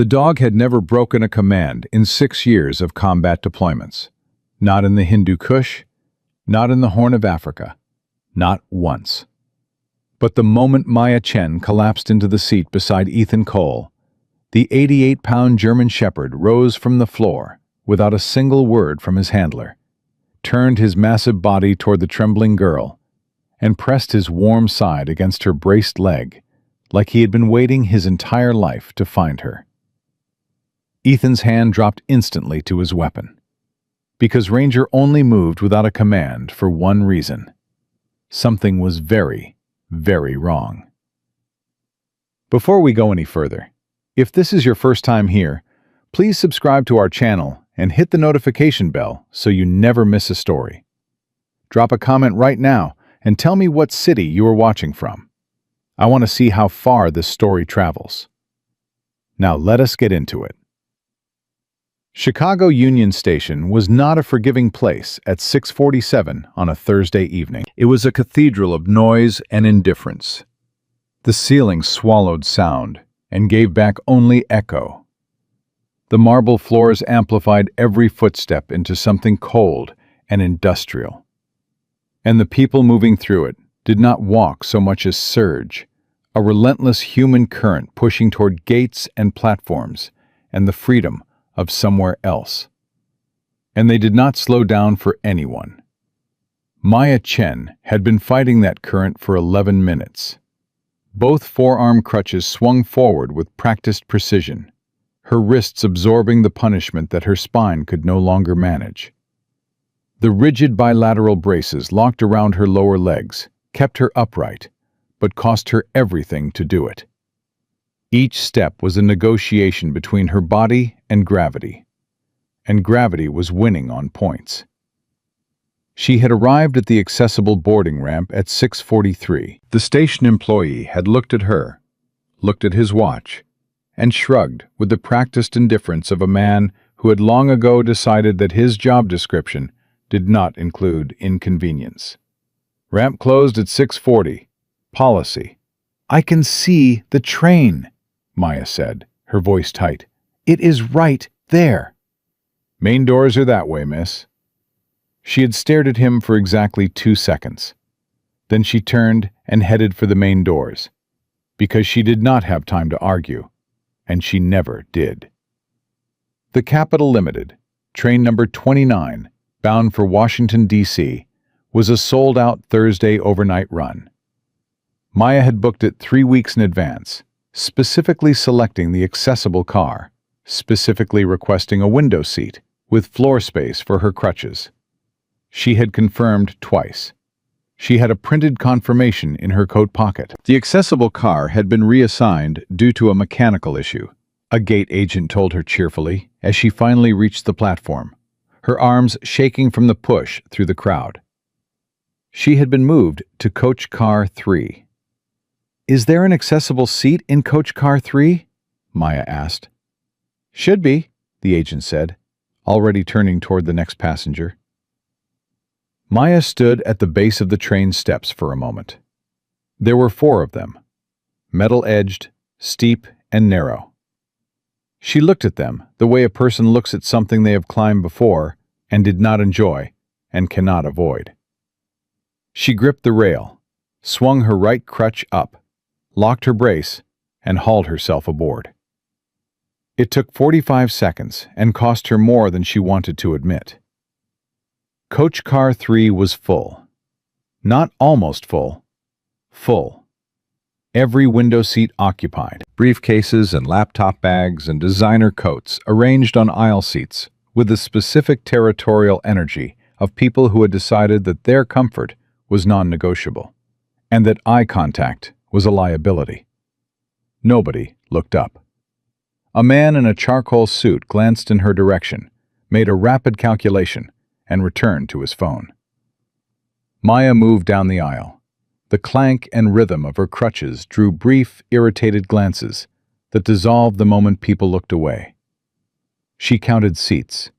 The dog had never broken a command in 6 years of combat deployments. Not in the Hindu Kush, not in the Horn of Africa, not once. But the moment Maya Chen collapsed into the seat beside Ethan Cole, the 88-pound German Shepherd rose from the floor without a single word from his handler, turned his massive body toward the trembling girl, and pressed his warm side against her braced leg, like he had been waiting his entire life to find her. Ethan's hand dropped instantly to his weapon, because Ranger only moved without a command for one reason. Something was very, very wrong. Before we go any further, if this is your first time here, please subscribe to our channel and hit the notification bell so you never miss a story. Drop a comment right now and tell me what city you are watching from. I want to see how far this story travels. Now let us get into it. Chicago Union Station was not a forgiving place at 6:47 on a Thursday evening. It was a cathedral of noise and indifference. The ceiling swallowed sound and gave back only echo. The marble floors amplified every footstep into something cold and industrial. And the people moving through it did not walk so much as surge, a relentless human current pushing toward gates and platforms and the freedom of somewhere else. And they did not slow down for anyone. Maya Chen had been fighting that current for 11 minutes. Both forearm crutches swung forward with practiced precision, her wrists absorbing the punishment that her spine could no longer manage. The rigid bilateral braces locked around her lower legs kept her upright, but cost her everything to do it. Each step was a negotiation between her body and gravity was winning on points. She had arrived at the accessible boarding ramp at 6:43. The station employee had looked at her, looked at his watch, and shrugged with the practiced indifference of a man who had long ago decided that his job description did not include inconvenience. Ramp closed at 6:40. Policy. "I can see the train," Maya said, her voice tight. "It is right there." "Main doors are that way, miss." She had stared at him for exactly 2 seconds. Then she turned and headed for the main doors, because she did not have time to argue, and she never did. The Capital Limited, train number 29, bound for Washington, D.C., was a sold-out Thursday overnight run. Maya had booked it 3 weeks in advance, specifically selecting the accessible car, specifically requesting a window seat with floor space for her crutches. She had confirmed twice. She had a printed confirmation in her coat pocket. The accessible car had been reassigned due to a mechanical issue, a gate agent told her cheerfully as she finally reached the platform, her arms shaking from the push through the crowd. She had been moved to Coach Car 3. "Is there an accessible seat in Coach Car 3? Maya asked. "Should be," the agent said, already turning toward the next passenger. Maya stood at the base of the train steps for a moment. There were 4 of them, metal-edged, steep, and narrow. She looked at them the way a person looks at something they have climbed before and did not enjoy and cannot avoid. She gripped the rail, swung her right crutch up, locked her brace, and hauled herself aboard. It took 45 seconds and cost her more than she wanted to admit. Coach Car 3 was full. Not almost full. Full. Every window seat occupied. Briefcases and laptop bags and designer coats arranged on aisle seats with the specific territorial energy of people who had decided that their comfort was non-negotiable, and that eye contact was a liability. Nobody looked up. A man in a charcoal suit glanced in her direction, made a rapid calculation, and returned to his phone. Maya moved down the aisle. The clank and rhythm of her crutches drew brief, irritated glances that dissolved the moment people looked away. She counted seats.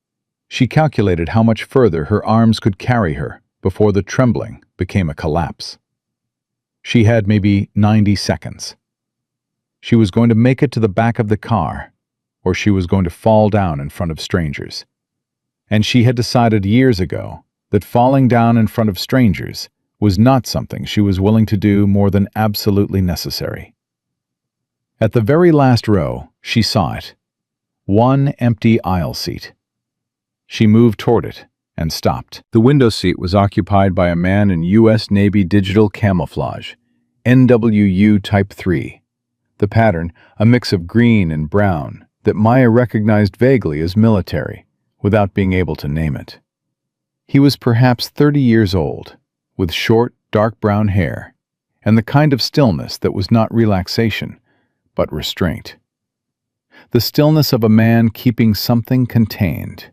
She calculated how much further her arms could carry her before the trembling became a collapse. She had maybe 90 seconds. She was going to make it to the back of the car, or she was going to fall down in front of strangers. And she had decided years ago that falling down in front of strangers was not something she was willing to do more than absolutely necessary. At the very last row, she saw it. One empty aisle seat. She moved toward it and stopped. The window seat was occupied by a man in U.S. Navy digital camouflage, NWU Type 3. The pattern, a mix of green and brown, that Maya recognized vaguely as military, without being able to name it. He was perhaps 30 years old, with short, dark brown hair, and the kind of stillness that was not relaxation, but restraint. The stillness of a man keeping something contained.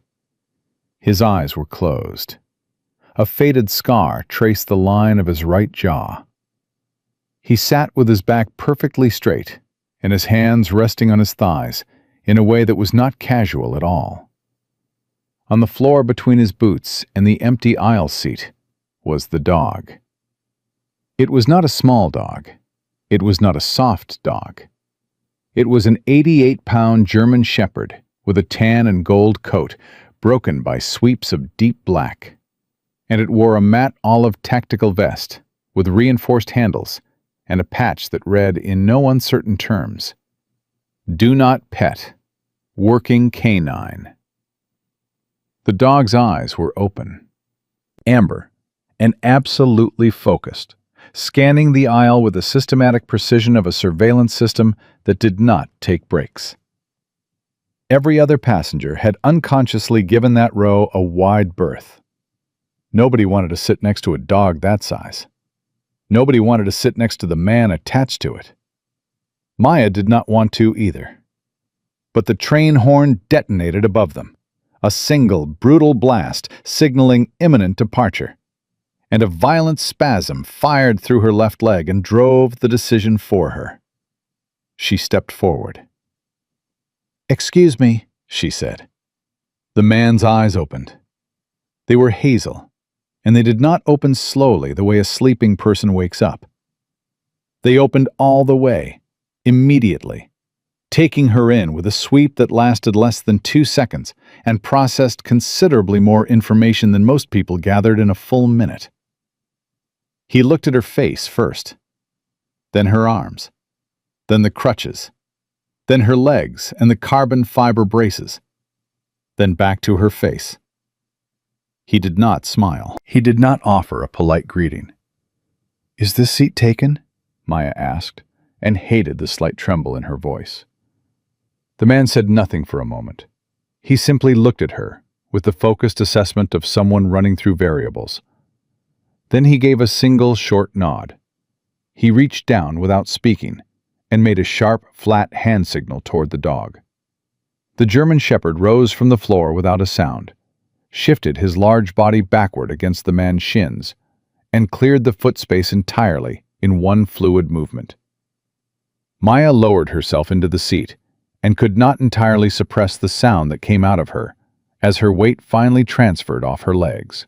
His eyes were closed. A faded scar traced the line of his right jaw. He sat with his back perfectly straight, and his hands resting on his thighs in a way that was not casual at all. On the floor between his boots and the empty aisle seat was the dog. It was not a small dog. It was not a soft dog. It was an 88-pound German Shepherd with a tan and gold coat broken by sweeps of deep black. And it wore a matte olive tactical vest with reinforced handles and a patch that read in no uncertain terms, "Do not pet. Working canine." The dog's eyes were open, amber, and absolutely focused, scanning the aisle with the systematic precision of a surveillance system that did not take breaks. Every other passenger had unconsciously given that row a wide berth. Nobody wanted to sit next to a dog that size. Nobody wanted to sit next to the man attached to it. Maya did not want to either. But the train horn detonated above them, a single, brutal blast signaling imminent departure. And a violent spasm fired through her left leg and drove the decision for her. She stepped forward. "Excuse me," she said. The man's eyes opened. They were hazel, and they did not open slowly the way a sleeping person wakes up. They opened all the way, immediately, taking her in with a sweep that lasted less than 2 seconds and processed considerably more information than most people gathered in a full minute. He looked at her face first, then her arms, then the crutches, then her legs and the carbon fiber braces, then back to her face. He did not smile. He did not offer a polite greeting. "Is this seat taken?" Maya asked, and hated the slight tremble in her voice. The man said nothing for a moment. He simply looked at her with the focused assessment of someone running through variables. Then he gave a single short nod. He reached down without speaking and made a sharp, flat hand signal toward the dog. The German Shepherd rose from the floor without a sound, shifted his large body backward against the man's shins, and cleared the foot space entirely in one fluid movement. Maya lowered herself into the seat and could not entirely suppress the sound that came out of her as her weight finally transferred off her legs.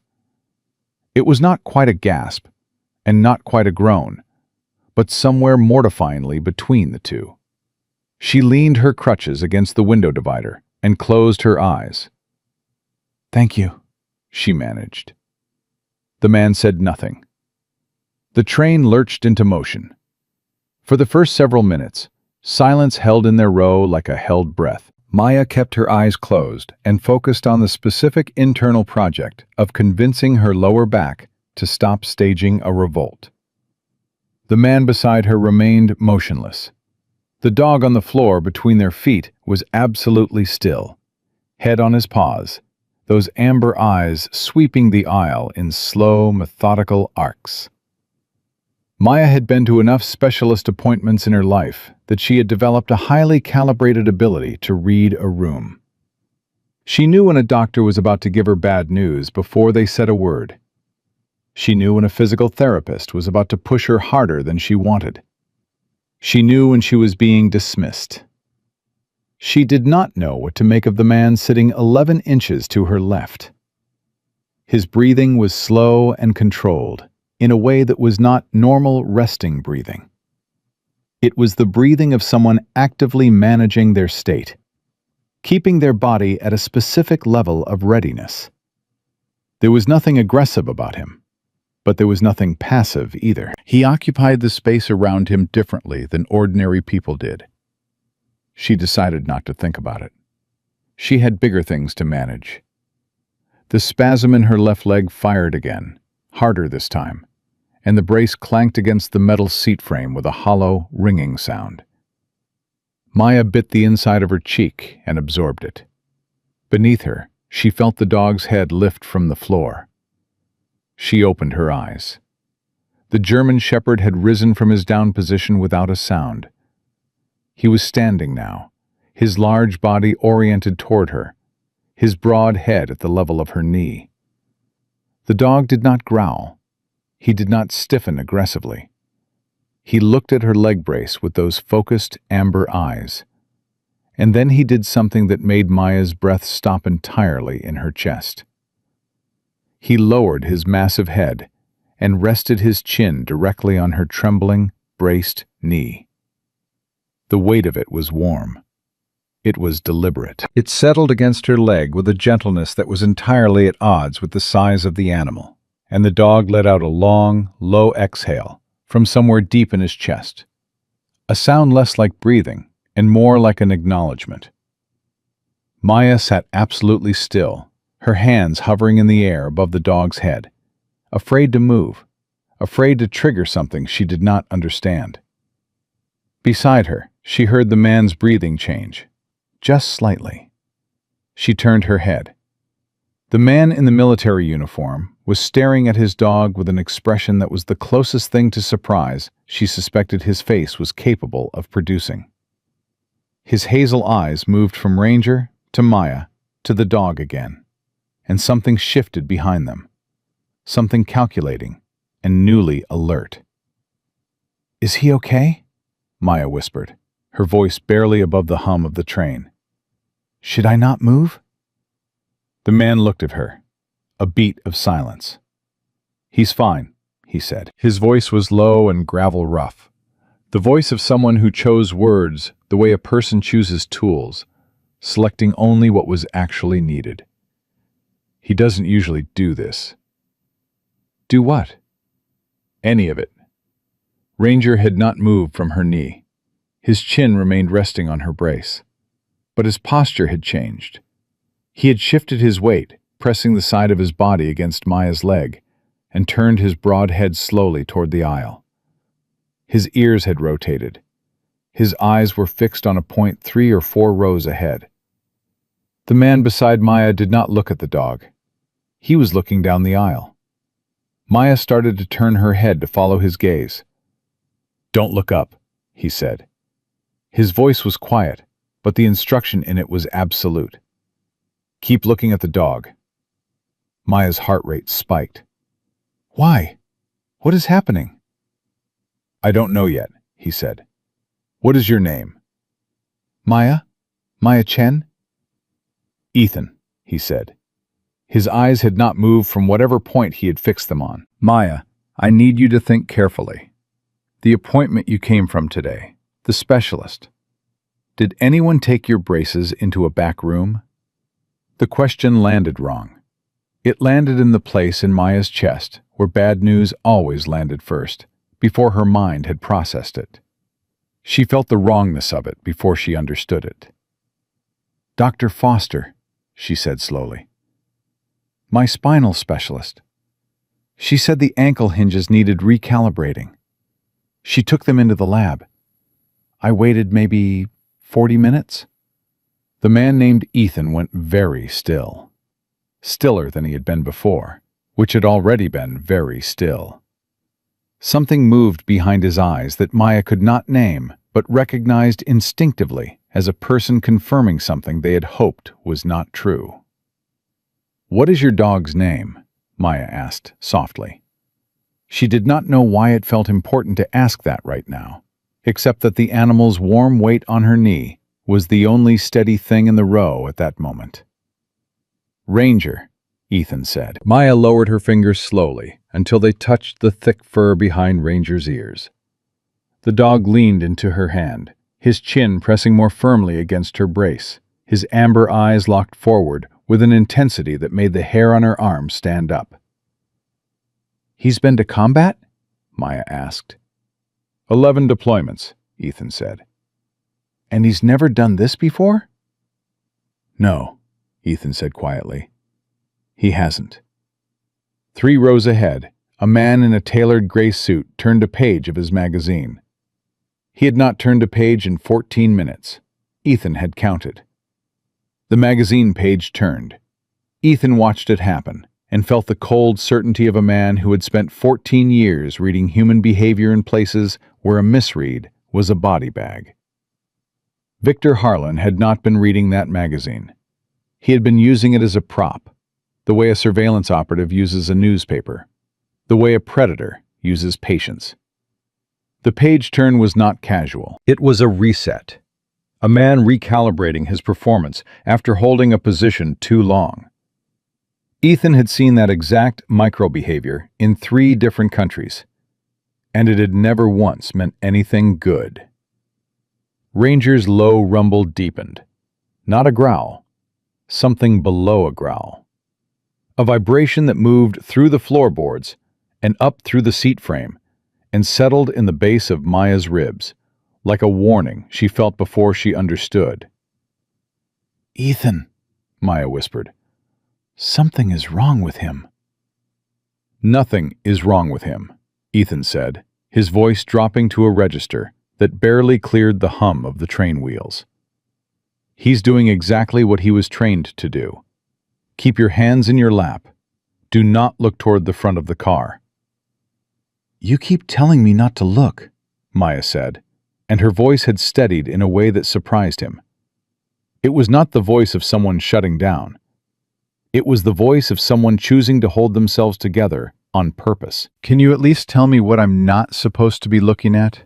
It was not quite a gasp, and not quite a groan, but somewhere mortifyingly between the two. She leaned her crutches against the window divider and closed her eyes. "Thank you," she managed. The man said nothing. The train lurched into motion. For the first several minutes, silence held in their row like a held breath. Maya kept her eyes closed and focused on the specific internal project of convincing her lower back to stop staging a revolt. The man beside her remained motionless. The dog on the floor between their feet was absolutely still, head on his paws, those amber eyes sweeping the aisle in slow, methodical arcs. Maya had been to enough specialist appointments in her life that she had developed a highly calibrated ability to read a room. She knew when a doctor was about to give her bad news before they said a word. She knew when a physical therapist was about to push her harder than she wanted. She knew when she was being dismissed. She did not know what to make of the man sitting 11 inches to her left. His breathing was slow and controlled, in a way that was not normal resting breathing. It was the breathing of someone actively managing their state, keeping their body at a specific level of readiness. There was nothing aggressive about him, but there was nothing passive either. He occupied the space around him differently than ordinary people did. She decided not to think about it. She had bigger things to manage. The spasm in her left leg fired again, harder this time, and the brace clanked against the metal seat frame with a hollow, ringing sound. Maya bit the inside of her cheek and absorbed it. Beneath her, she felt the dog's head lift from the floor. She opened her eyes. The German shepherd had risen from his down position without a sound. He was standing now, his large body oriented toward her, his broad head at the level of her knee. The dog did not growl. He did not stiffen aggressively. He looked at her leg brace with those focused amber eyes. And then he did something that made Maya's breath stop entirely in her chest. He lowered his massive head and rested his chin directly on her trembling, braced knee. The weight of it was warm. It was deliberate. It settled against her leg with a gentleness that was entirely at odds with the size of the animal, and the dog let out a long, low exhale from somewhere deep in his chest, a sound less like breathing and more like an acknowledgement. Maya sat absolutely still, her hands hovering in the air above the dog's head, afraid to move, afraid to trigger something she did not understand. Beside her, she heard the man's breathing change, just slightly. She turned her head. The man in the military uniform was staring at his dog with an expression that was the closest thing to surprise she suspected his face was capable of producing. His hazel eyes moved from Ranger to Maya to the dog again, and something shifted behind them, something calculating and newly alert. "Is he okay?" Maya whispered, her voice barely above the hum of the train. "Should I not move?" The man looked at her, a beat of silence. "He's fine," he said. His voice was low and gravel rough, the voice of someone who chose words the way a person chooses tools, selecting only what was actually needed. "He doesn't usually do this." "Do what?" "Any of it." Ranger had not moved from her knee. His chin remained resting on her brace. But his posture had changed. He had shifted his weight, pressing the side of his body against Maya's leg, and turned his broad head slowly toward the aisle. His ears had rotated. His eyes were fixed on a point 3 or 4 rows ahead. The man beside Maya did not look at the dog. He was looking down the aisle. Maya started to turn her head to follow his gaze. "Don't look up," he said. His voice was quiet, but the instruction in it was absolute. "Keep looking at the dog." Maya's heart rate spiked. "Why? What is happening?" "I don't know yet," he said. "What is your name?" "Maya? Maya Chen?" "Ethan," he said. His eyes had not moved from whatever point he had fixed them on. "Maya, I need you to think carefully. The appointment you came from today, the specialist. Did anyone take your braces into a back room?" The question landed wrong. It landed in the place in Maya's chest where bad news always landed first, before her mind had processed it. She felt the wrongness of it before she understood it. "Dr. Foster," she said slowly. "My spinal specialist. She said the ankle hinges needed recalibrating. She took them into the lab. I waited maybe 40 minutes. The man named Ethan went very still. Stiller than he had been before, which had already been very still. Something moved behind his eyes that Maya could not name, but recognized instinctively as a person confirming something they had hoped was not true. "What is your dog's name?" Maya asked softly. She did not know why it felt important to ask that right now, except that the animal's warm weight on her knee was the only steady thing in the row at that moment. "Ranger," Ethan said. Maya lowered her fingers slowly until they touched the thick fur behind Ranger's ears. The dog leaned into her hand, his chin pressing more firmly against her brace, his amber eyes locked forward with an intensity that made the hair on her arm stand up. "He's been to combat?" Maya asked. 11 deployments, Ethan said. "And he's never done this before?" "No," Ethan said quietly. "He hasn't." 3 rows ahead, a man in a tailored gray suit turned a page of his magazine. He had not turned a page in 14 minutes. Ethan had counted. The magazine page turned. Ethan watched it happen and felt the cold certainty of a man who had spent 14 years reading human behavior in places where a misread was a body bag. Victor Harlan had not been reading that magazine. He had been using it as a prop, the way a surveillance operative uses a newspaper, the way a predator uses patience. The page turn was not casual. It was a reset. A man recalibrating his performance after holding a position too long. Ethan had seen that exact micro-behavior in 3 different countries, and it had never once meant anything good. Ranger's low rumble deepened. Not a growl, something below a growl. A vibration that moved through the floorboards and up through the seat frame and settled in the base of Maya's ribs, like a warning she felt before she understood. "Ethan," Maya whispered, "something is wrong with him." "Nothing is wrong with him," Ethan said, his voice dropping to a register that barely cleared the hum of the train wheels. "He's doing exactly what he was trained to do. Keep your hands in your lap. Do not look toward the front of the car." "You keep telling me not to look," Maya said, and her voice had steadied in a way that surprised him. It was not the voice of someone shutting down. It was the voice of someone choosing to hold themselves together on purpose. "Can you at least tell me what I'm not supposed to be looking at?"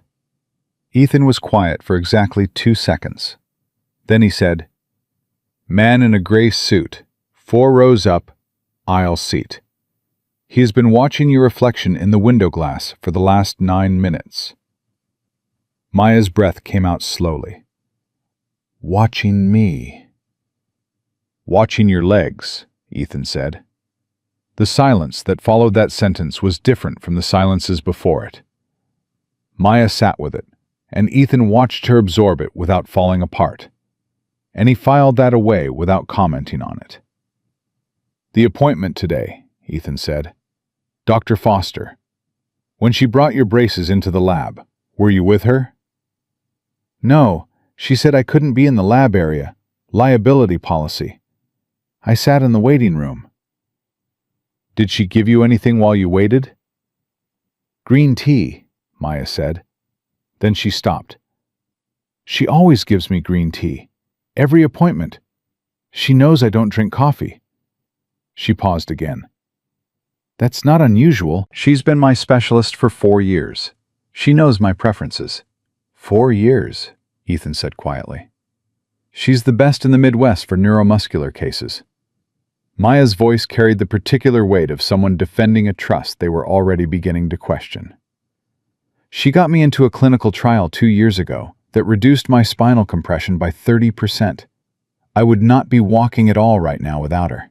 Ethan was quiet for exactly 2 seconds. Then he said, "Man in a gray suit, 4 rows up, aisle seat. He has been watching your reflection in the window glass for the last 9 minutes. Maya's breath came out slowly. "Watching me." "Watching your legs," Ethan said. The silence that followed that sentence was different from the silences before it. Maya sat with it, and Ethan watched her absorb it without falling apart. And he filed that away without commenting on it. "The appointment today," Ethan said. "Dr. Foster. When she brought your braces into the lab, were you with her?" "No, she said I couldn't be in the lab area. Liability policy. I sat in the waiting room." "Did she give you anything while you waited?" "Green tea," Maya said. Then she stopped. "She always gives me green tea. Every appointment. She knows I don't drink coffee." She paused again. "That's not unusual. She's been my specialist for 4 years. She knows my preferences." 4 years, Ethan said quietly. "She's the best in the Midwest for neuromuscular cases." Maya's voice carried the particular weight of someone defending a trust they were already beginning to question. "She got me into a clinical trial 2 years ago that reduced my spinal compression by 30%. I would not be walking at all right now without her."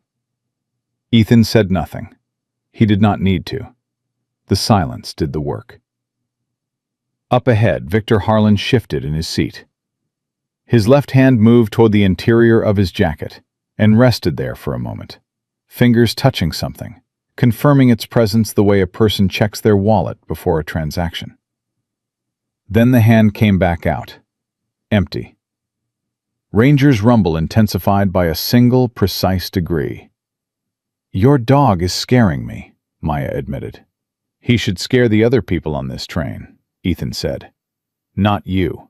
Ethan said nothing. He did not need to. The silence did the work. Up ahead, Victor Harlan shifted in his seat. His left hand moved toward the interior of his jacket and rested there for a moment, fingers touching something, confirming its presence the way a person checks their wallet before a transaction. Then the hand came back out, empty. Ranger's rumble intensified by a single, precise degree. "Your dog is scaring me," Maya admitted. "He should scare the other people on this train," Ethan said. "Not you."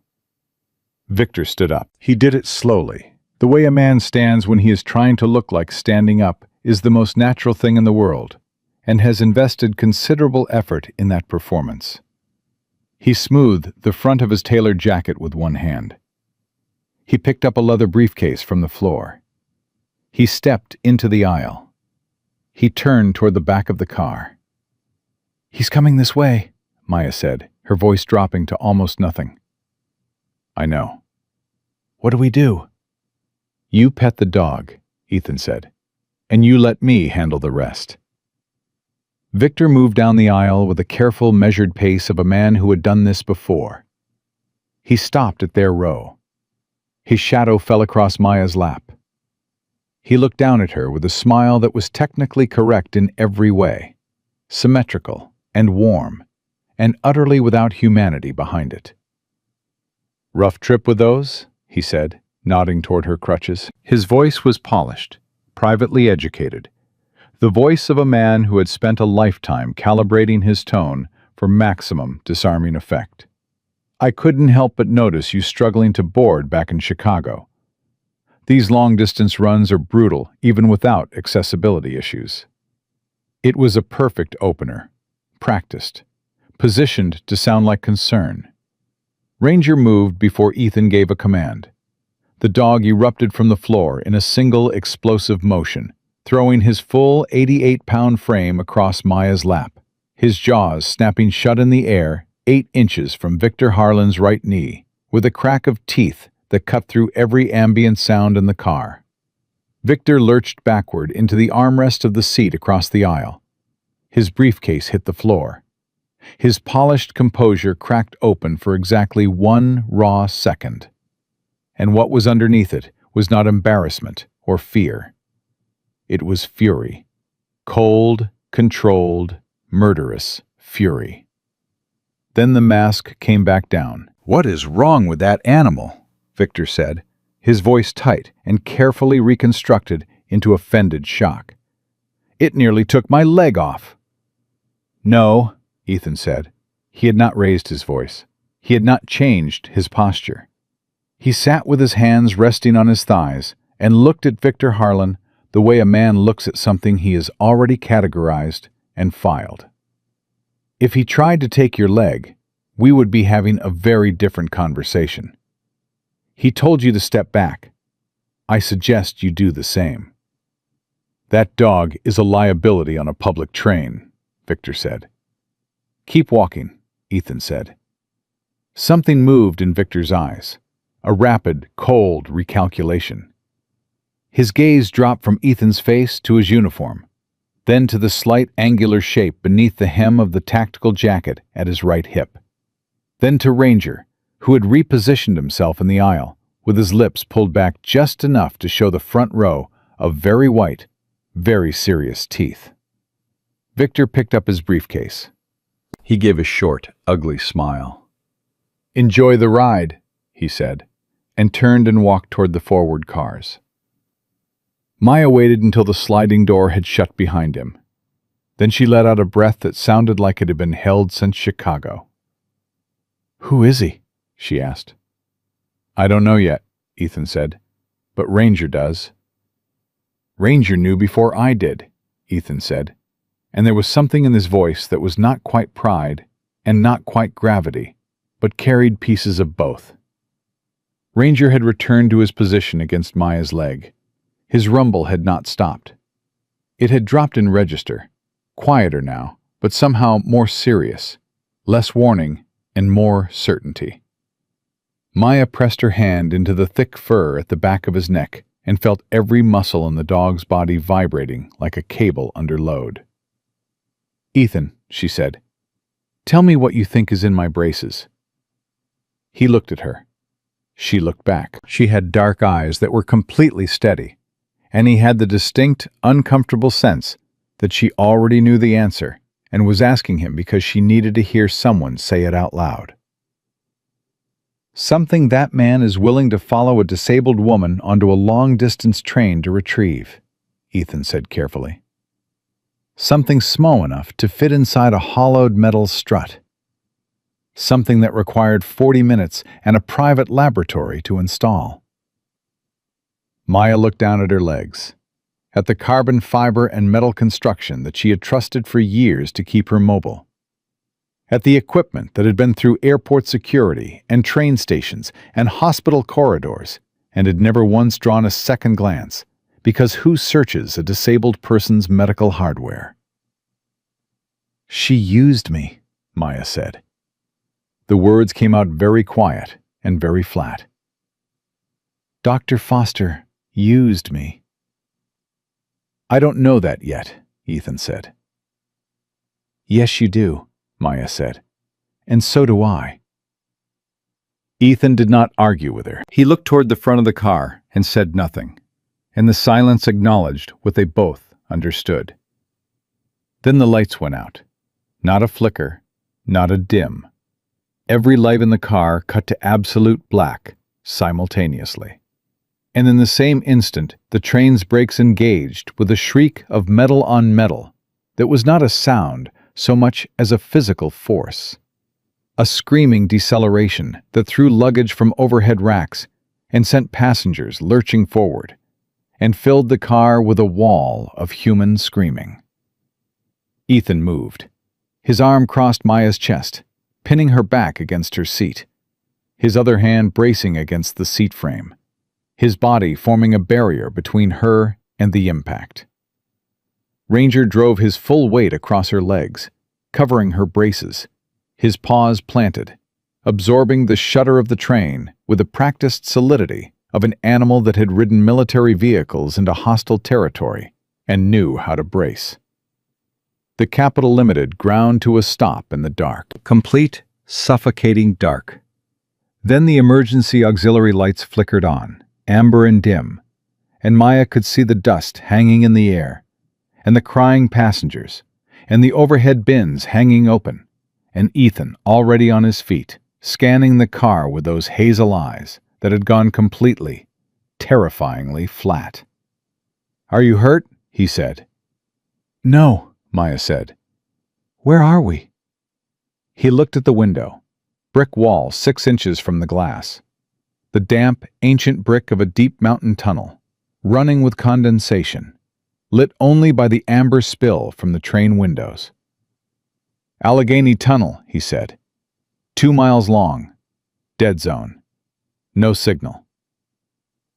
Victor stood up. He did it slowly. The way a man stands when he is trying to look like standing up is the most natural thing in the world, and has invested considerable effort in that performance. He smoothed the front of his tailored jacket with one hand. He picked up a leather briefcase from the floor. He stepped into the aisle. He turned toward the back of the car. "He's coming this way," Maya said, her voice dropping to almost nothing. "I know." "What do we do?" "You pet the dog," Ethan said, "and you let me handle the rest." Victor moved down the aisle with the careful, measured pace of a man who had done this before. He stopped at their row. His shadow fell across Maya's lap. He looked down at her with a smile that was technically correct in every way, symmetrical and warm, and utterly without humanity behind it. "Rough trip with those?" he said, nodding toward her crutches. His voice was polished, privately educated, the voice of a man who had spent a lifetime calibrating his tone for maximum disarming effect. "I couldn't help but notice you struggling to board back in Chicago. These long-distance runs are brutal even without accessibility issues." It was a perfect opener, practiced, positioned to sound like concern. Ranger moved before Ethan gave a command. The dog erupted from the floor in a single explosive motion, throwing his full 88-pound frame across Maya's lap, his jaws snapping shut in the air 8 inches from Victor Harlan's right knee, with a crack of teeth that cut through every ambient sound in the car. Victor lurched backward into the armrest of the seat across the aisle. His briefcase hit the floor. His polished composure cracked open for exactly 1 raw second. And what was underneath it was not embarrassment or fear. It was fury. Cold, controlled, murderous fury. Then the mask came back down. "What is wrong with that animal?" Victor said, his voice tight and carefully reconstructed into offended shock. "It nearly took my leg off." "No," Ethan said. He had not raised his voice. He had not changed his posture. He sat with his hands resting on his thighs and looked at Victor Harlan the way a man looks at something he has already categorized and filed. "If he tried to take your leg, we would be having a very different conversation. He told you to step back. I suggest you do the same." "That dog is a liability on a public train," Victor said. "Keep walking," Ethan said. Something moved in Victor's eyes, a rapid, cold recalculation. His gaze dropped from Ethan's face to his uniform, then to the slight angular shape beneath the hem of the tactical jacket at his right hip, then to Ranger, who had repositioned himself in the aisle, with his lips pulled back just enough to show the front row of very white, very serious teeth. Victor picked up his briefcase. He gave a short, ugly smile. "Enjoy the ride," he said, and turned and walked toward the forward cars. Maya waited until the sliding door had shut behind him. Then she let out a breath that sounded like it had been held since Chicago. "Who is he?" she asked. "I don't know yet," Ethan said, "but Ranger does." "Ranger knew before I did," Ethan said, and there was something in his voice that was not quite pride and not quite gravity, but carried pieces of both. Ranger had returned to his position against Maya's leg. His rumble had not stopped. It had dropped in register, quieter now, but somehow more serious, less warning, and more certainty. Maya pressed her hand into the thick fur at the back of his neck and felt every muscle in the dog's body vibrating like a cable under load. "Ethan," she said, "tell me what you think is in my braces." He looked at her. She looked back. She had dark eyes that were completely steady, and he had the distinct, uncomfortable sense that she already knew the answer and was asking him because she needed to hear someone say it out loud. "Something that man is willing to follow a disabled woman onto a long-distance train to retrieve," Ethan said carefully. "Something small enough to fit inside a hollowed metal strut. Something that required 40 minutes and a private laboratory to install." Maya looked down at her legs, at the carbon fiber and metal construction that she had trusted for years to keep her mobile, at the equipment that had been through airport security and train stations and hospital corridors and had never once drawn a second glance, because who searches a disabled person's medical hardware? "She used me," Maya said. The words came out very quiet and very flat. "Dr. Foster Used me. I don't know that yet, Ethan said. Yes, you do, Maya said. And so do I. Ethan did not argue with her. He looked toward the front of the car and said nothing, and the silence acknowledged what they both understood. Then the lights went out. Not a flicker, not a dim. Every light in the car cut to absolute black simultaneously. And in the same instant, the train's brakes engaged with a shriek of metal on metal that was not a sound so much as a physical force. A screaming deceleration that threw luggage from overhead racks and sent passengers lurching forward, and filled the car with a wall of human screaming. Ethan moved. His arm crossed Maya's chest, pinning her back against her seat, his other hand bracing against the seat frame, his body forming a barrier between her and the impact. Ranger drove his full weight across her legs, covering her braces, his paws planted, absorbing the shudder of the train with the practiced solidity of an animal that had ridden military vehicles into hostile territory and knew how to brace. The Capital Limited ground to a stop in the dark. Complete, suffocating dark. Then the emergency auxiliary lights flickered on, amber and dim, and Maya could see the dust hanging in the air, and the crying passengers, and the overhead bins hanging open, and Ethan already on his feet, scanning the car with those hazel eyes that had gone completely, terrifyingly flat. "Are you hurt?" he said. "No," Maya said. "Where are we?" He looked at the window, brick wall 6 inches from the glass. The damp, ancient brick of a deep mountain tunnel, running with condensation, lit only by the amber spill from the train windows. "Allegheny Tunnel," he said. 2 miles long. Dead zone. No signal.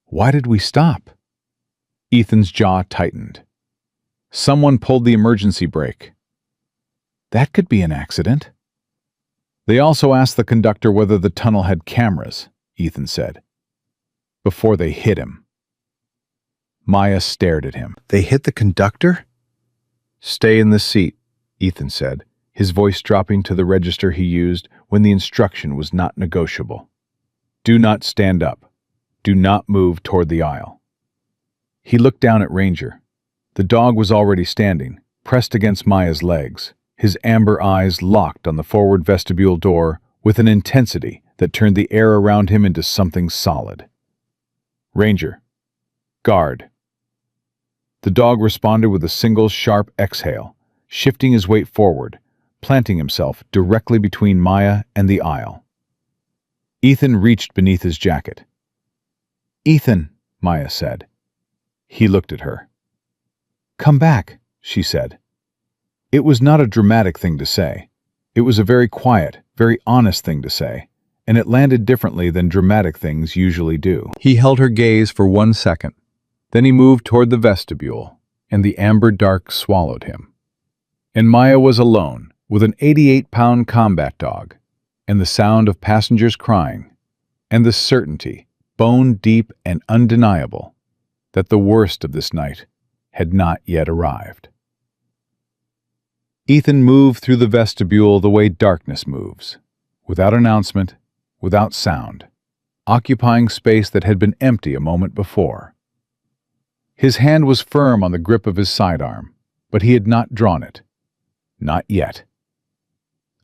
Why did we stop? Ethan's jaw tightened. Someone pulled the emergency brake. That could be an accident. They also asked the conductor whether the tunnel had cameras, Ethan said, before they hit him. Maya stared at him. They hit the conductor? Stay in the seat, Ethan said, his voice dropping to the register he used when the instruction was not negotiable. Do not stand up. Do not move toward the aisle. He looked down at Ranger. The dog was already standing, pressed against Maya's legs, his amber eyes locked on the forward vestibule door with an intensity that turned the air around him into something solid. Ranger. Guard. The dog responded with a single sharp exhale, shifting his weight forward, planting himself directly between Maya and the aisle. Ethan reached beneath his jacket. Ethan, Maya said. He looked at her. Come back, she said. It was not a dramatic thing to say. It was a very quiet, very honest thing to say, and it landed differently than dramatic things usually do. He held her gaze for 1 second. Then he moved toward the vestibule, and the amber dark swallowed him. And Maya was alone, with an 88-pound combat dog, and the sound of passengers crying, and the certainty, bone-deep and undeniable, that the worst of this night had not yet arrived. Ethan moved through the vestibule the way darkness moves, without announcement, without sound, occupying space that had been empty a moment before. His hand was firm on the grip of his sidearm, but he had not drawn it. Not yet.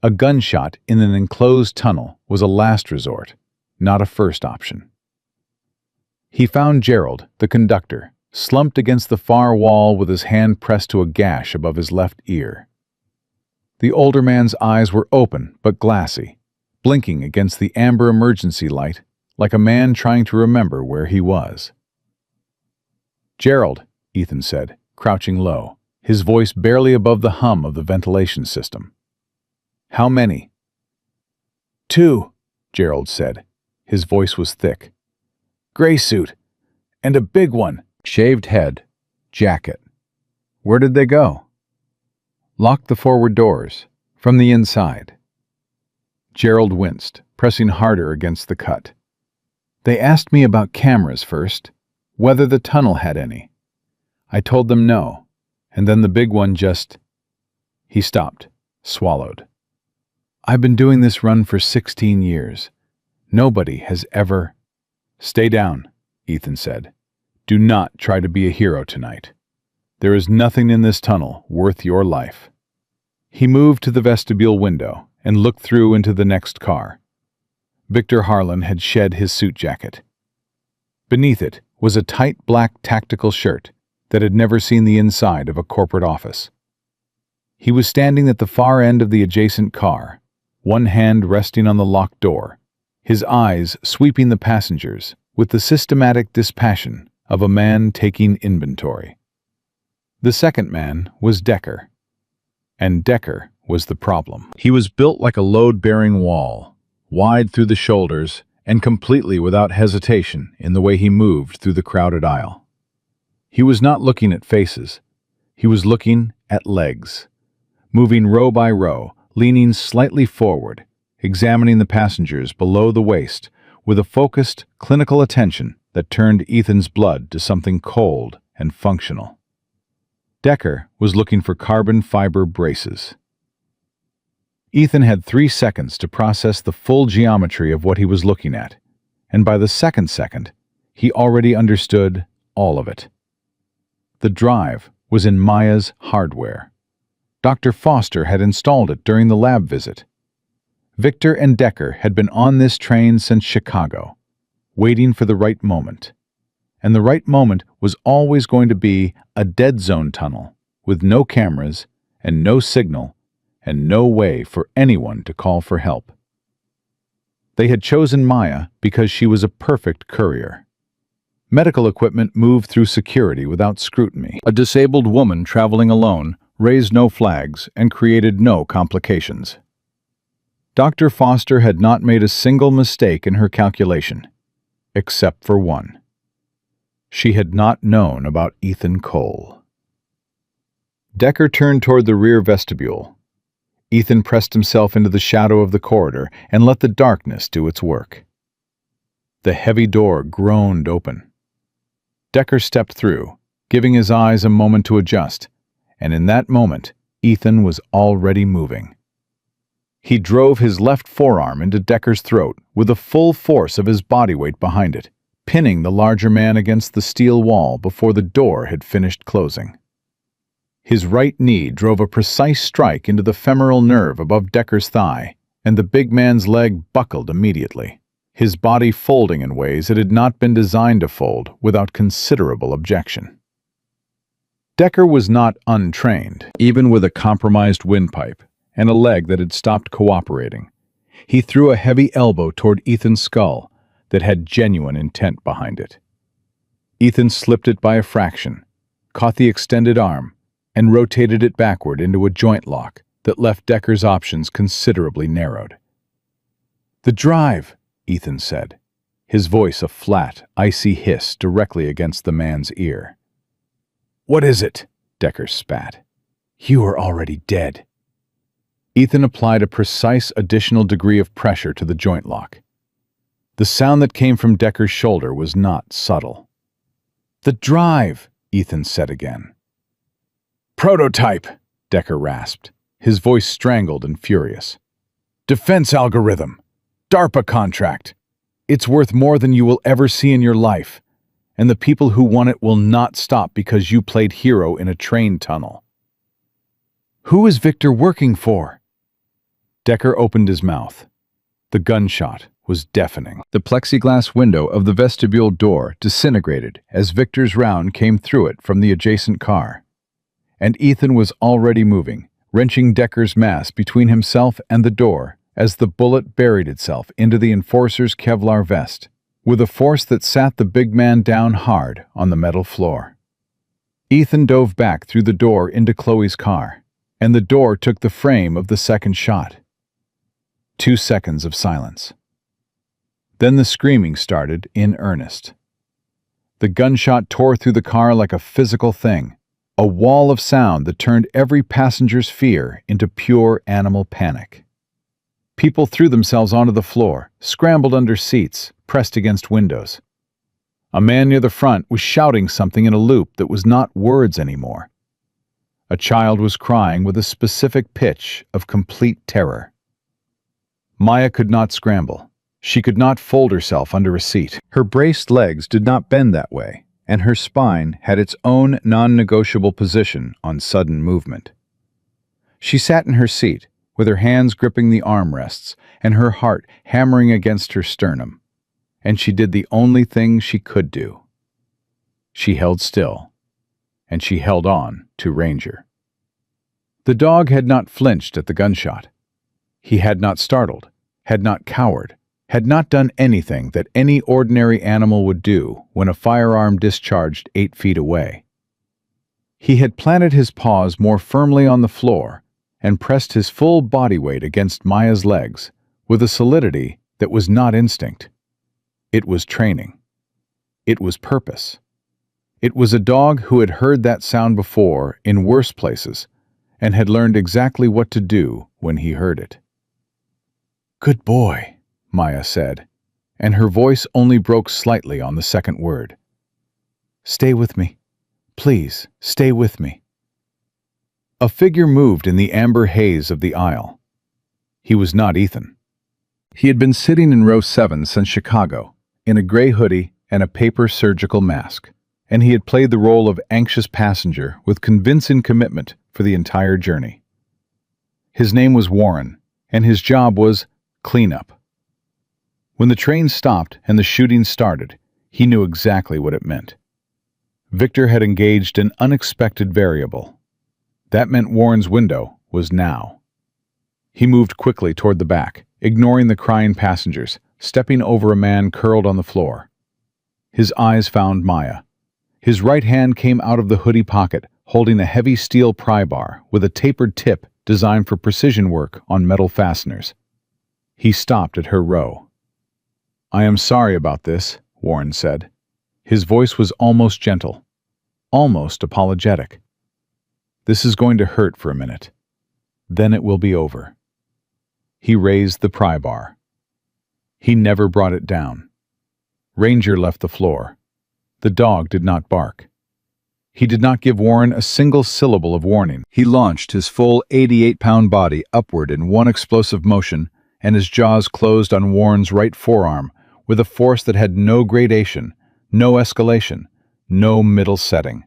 A gunshot in an enclosed tunnel was a last resort, not a first option. He found Gerald, the conductor, slumped against the far wall with his hand pressed to a gash above his left ear. The older man's eyes were open but glassy, blinking against the amber emergency light like a man trying to remember where he was. Gerald, Ethan said, crouching low, his voice barely above the hum of the ventilation system. How many? 2, Gerald said. His voice was thick. Gray suit, and a big one. Shaved head, jacket. Where did they go? Lock the forward doors, from the inside. Gerald winced, pressing harder against the cut. They asked me about cameras first. whether the tunnel had any. I told them no, and then the big one just... He stopped, swallowed. I've been doing this run for 16 years. Nobody has ever... Stay down, Ethan said. Do not try to be a hero tonight. There is nothing in this tunnel worth your life. He moved to the vestibule window and looked through into the next car. Victor Harlan had shed his suit jacket. Beneath it was a tight black tactical shirt that had never seen the inside of a corporate office. He was standing at the far end of the adjacent car, one hand resting on the locked door, his eyes sweeping the passengers with the systematic dispassion of a man taking inventory. The second man was Decker. And Decker was the problem. He was built like a load-bearing wall, wide through the shoulders and completely without hesitation in the way he moved through the crowded aisle. He was not looking at faces. He was looking at legs, moving row by row, leaning slightly forward, examining the passengers below the waist with a focused, clinical attention that turned Ethan's blood to something cold and functional. Decker was looking for carbon fiber braces. Ethan had 3 seconds to process the full geometry of what he was looking at, and by the second second, he already understood all of it. The drive was in Maya's hardware. Dr. Foster had installed it during the lab visit. Victor and Decker had been on this train since Chicago, waiting for the right moment. And the right moment was always going to be a dead zone tunnel with no cameras and no signal and no way for anyone to call for help. They had chosen Maya because she was a perfect courier. Medical equipment moved through security without scrutiny. A disabled woman traveling alone raised no flags and created no complications. Dr. Foster had not made a single mistake in her calculation, except for one. She had not known about Ethan Cole. Decker turned toward the rear vestibule. Ethan pressed himself into the shadow of the corridor and let the darkness do its work. The heavy door groaned open. Decker stepped through, giving his eyes a moment to adjust, and in that moment, Ethan was already moving. He drove his left forearm into Decker's throat with the full force of his body weight behind it, pinning the larger man against the steel wall before the door had finished closing. His right knee drove a precise strike into the femoral nerve above Decker's thigh, and the big man's leg buckled immediately, his body folding in ways it had not been designed to fold without considerable objection. Decker was not untrained, even with a compromised windpipe and a leg that had stopped cooperating. He threw a heavy elbow toward Ethan's skull that had genuine intent behind it. Ethan slipped it by a fraction, caught the extended arm, and rotated it backward into a joint lock that left Decker's options considerably narrowed. "The drive," Ethan said, his voice a flat, icy hiss directly against the man's ear. "What is it?" Decker spat. "You are already dead." Ethan applied a precise additional degree of pressure to the joint lock. The sound that came from Decker's shoulder was not subtle. "The drive," Ethan said again. "Prototype," Decker rasped, his voice strangled and furious. "Defense algorithm. DARPA contract. It's worth more than you will ever see in your life, and the people who want it will not stop because you played hero in a train tunnel." "Who is Victor working for?" Decker opened his mouth. The gunshot was deafening. The plexiglass window of the vestibule door disintegrated as Victor's round came through it from the adjacent car. And Ethan was already moving, wrenching Decker's mass between himself and the door as the bullet buried itself into the enforcer's Kevlar vest, with a force that sat the big man down hard on the metal floor. Ethan dove back through the door into Chloe's car, and the door took the frame of the second shot. 2 seconds of silence. Then the screaming started in earnest. The gunshot tore through the car like a physical thing, a wall of sound that turned every passenger's fear into pure animal panic. People threw themselves onto the floor, scrambled under seats, pressed against windows. A man near the front was shouting something in a loop that was not words anymore. A child was crying with a specific pitch of complete terror. Maya could not scramble. She could not fold herself under a seat. Her braced legs did not bend that way, and her spine had its own non-negotiable position on sudden movement. She sat in her seat, with her hands gripping the armrests and her heart hammering against her sternum, and she did the only thing she could do. She held still, and she held on to Ranger. The dog had not flinched at the gunshot. He had not startled, had not cowered, had not done anything that any ordinary animal would do when a firearm discharged 8 feet away. He had planted his paws more firmly on the floor and pressed his full body weight against Maya's legs with a solidity that was not instinct. It was training. It was purpose. It was a dog who had heard that sound before in worse places and had learned exactly what to do when he heard it. "Good boy," Maya said, and her voice only broke slightly on the second word. "Stay with me. Please, stay with me." A figure moved in the amber haze of the aisle. He was not Ethan. He had been sitting in row 7 since Chicago, in a gray hoodie and a paper surgical mask, and he had played the role of anxious passenger with convincing commitment for the entire journey. His name was Warren, and his job was cleanup. When the train stopped and the shooting started, he knew exactly what it meant. Victor had engaged an unexpected variable. That meant Warren's window was now. He moved quickly toward the back, ignoring the crying passengers, stepping over a man curled on the floor. His eyes found Maya. His right hand came out of the hoodie pocket, holding a heavy steel pry bar with a tapered tip designed for precision work on metal fasteners. He stopped at her row. "I am sorry about this," Warren said. His voice was almost gentle, almost apologetic. "This is going to hurt for a minute. Then it will be over." He raised the pry bar. He never brought it down. Ranger left the floor. The dog did not bark. He did not give Warren a single syllable of warning. He launched his full 88-pound body upward in one explosive motion, and his jaws closed on Warren's right forearm with a force that had no gradation, no escalation, no middle setting.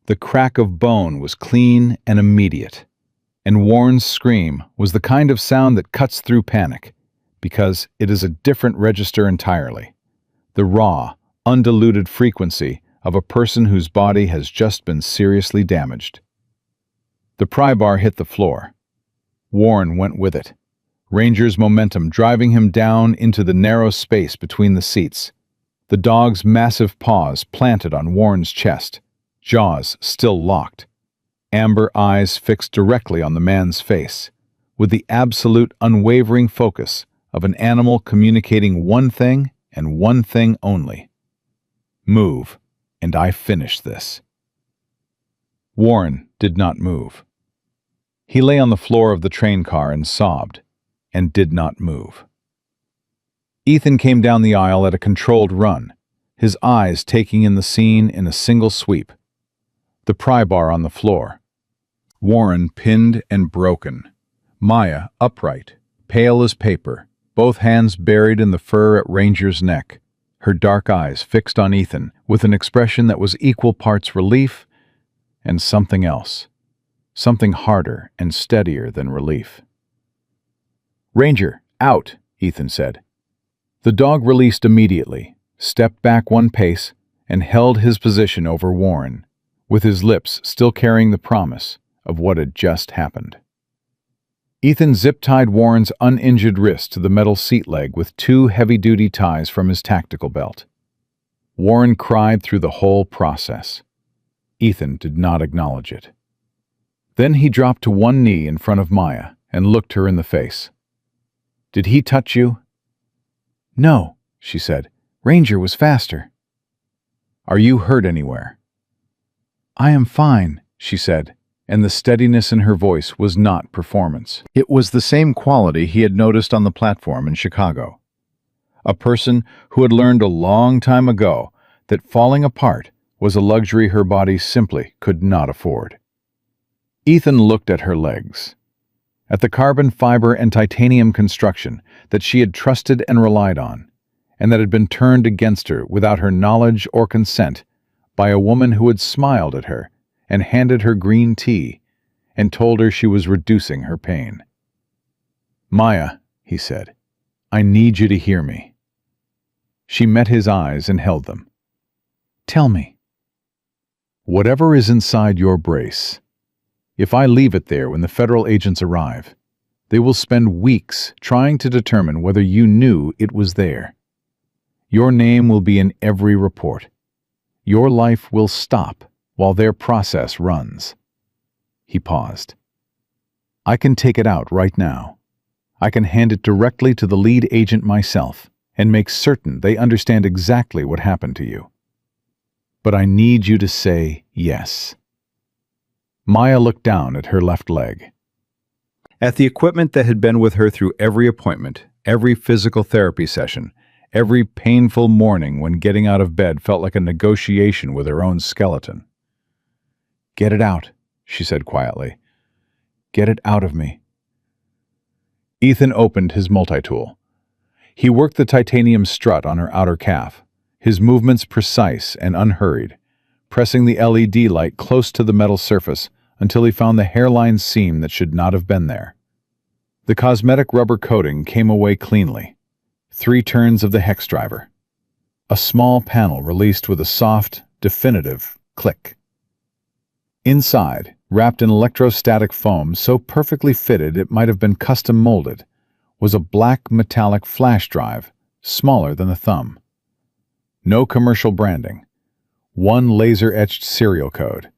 The crack of bone was clean and immediate, and Warren's scream was the kind of sound that cuts through panic, because it is a different register entirely. The raw, undiluted frequency of a person whose body has just been seriously damaged. The pry bar hit the floor. Warren went with it, Ranger's momentum driving him down into the narrow space between the seats. The dog's massive paws planted on Warren's chest, jaws still locked, amber eyes fixed directly on the man's face, with the absolute unwavering focus of an animal communicating one thing and one thing only: "Move, and I finish this." Warren did not move. He lay on the floor of the train car and sobbed, and did not move. Ethan came down the aisle at a controlled run, his eyes taking in the scene in a single sweep. The pry bar on the floor. Warren pinned and broken. Maya upright, pale as paper, both hands buried in the fur at Ranger's neck, her dark eyes fixed on Ethan with an expression that was equal parts relief and something else, something harder and steadier than relief. "Ranger, out," Ethan said. The dog released immediately, stepped back one pace, and held his position over Warren, with his lips still carrying the promise of what had just happened. Ethan zip-tied Warren's uninjured wrist to the metal seat leg with 2 heavy-duty ties from his tactical belt. Warren cried through the whole process. Ethan did not acknowledge it. Then he dropped to one knee in front of Maya and looked her in the face. "Did he touch you?" "No," she said. "Ranger was faster." "Are you hurt anywhere?" "I am fine," she said, and the steadiness in her voice was not performance. It was the same quality he had noticed on the platform in Chicago. A person who had learned a long time ago that falling apart was a luxury her body simply could not afford. Ethan looked at her legs, at the carbon fiber and titanium construction that she had trusted and relied on, and that had been turned against her without her knowledge or consent by a woman who had smiled at her and handed her green tea and told her she was reducing her pain. "Maya," he said, "I need you to hear me." She met his eyes and held them. "Tell me." "Whatever is inside your brace, if I leave it there when the federal agents arrive, they will spend weeks trying to determine whether you knew it was there. Your name will be in every report. Your life will stop while their process runs." He paused. "I can take it out right now. I can hand it directly to the lead agent myself and make certain they understand exactly what happened to you. But I need you to say yes." Maya looked down at her left leg, at the equipment that had been with her through every appointment, every physical therapy session, every painful morning when getting out of bed felt like a negotiation with her own skeleton. "Get it out," she said quietly. "Get it out of me." Ethan opened his multi-tool. He worked the titanium strut on her outer calf, his movements precise and unhurried, pressing the LED light close to the metal surface until he found the hairline seam that should not have been there. The cosmetic rubber coating came away cleanly. 3 turns of the hex driver. A small panel released with a soft, definitive click. Inside, wrapped in electrostatic foam so perfectly fitted it might have been custom molded, was a black metallic flash drive, smaller than a thumb. No commercial branding, one laser-etched serial code,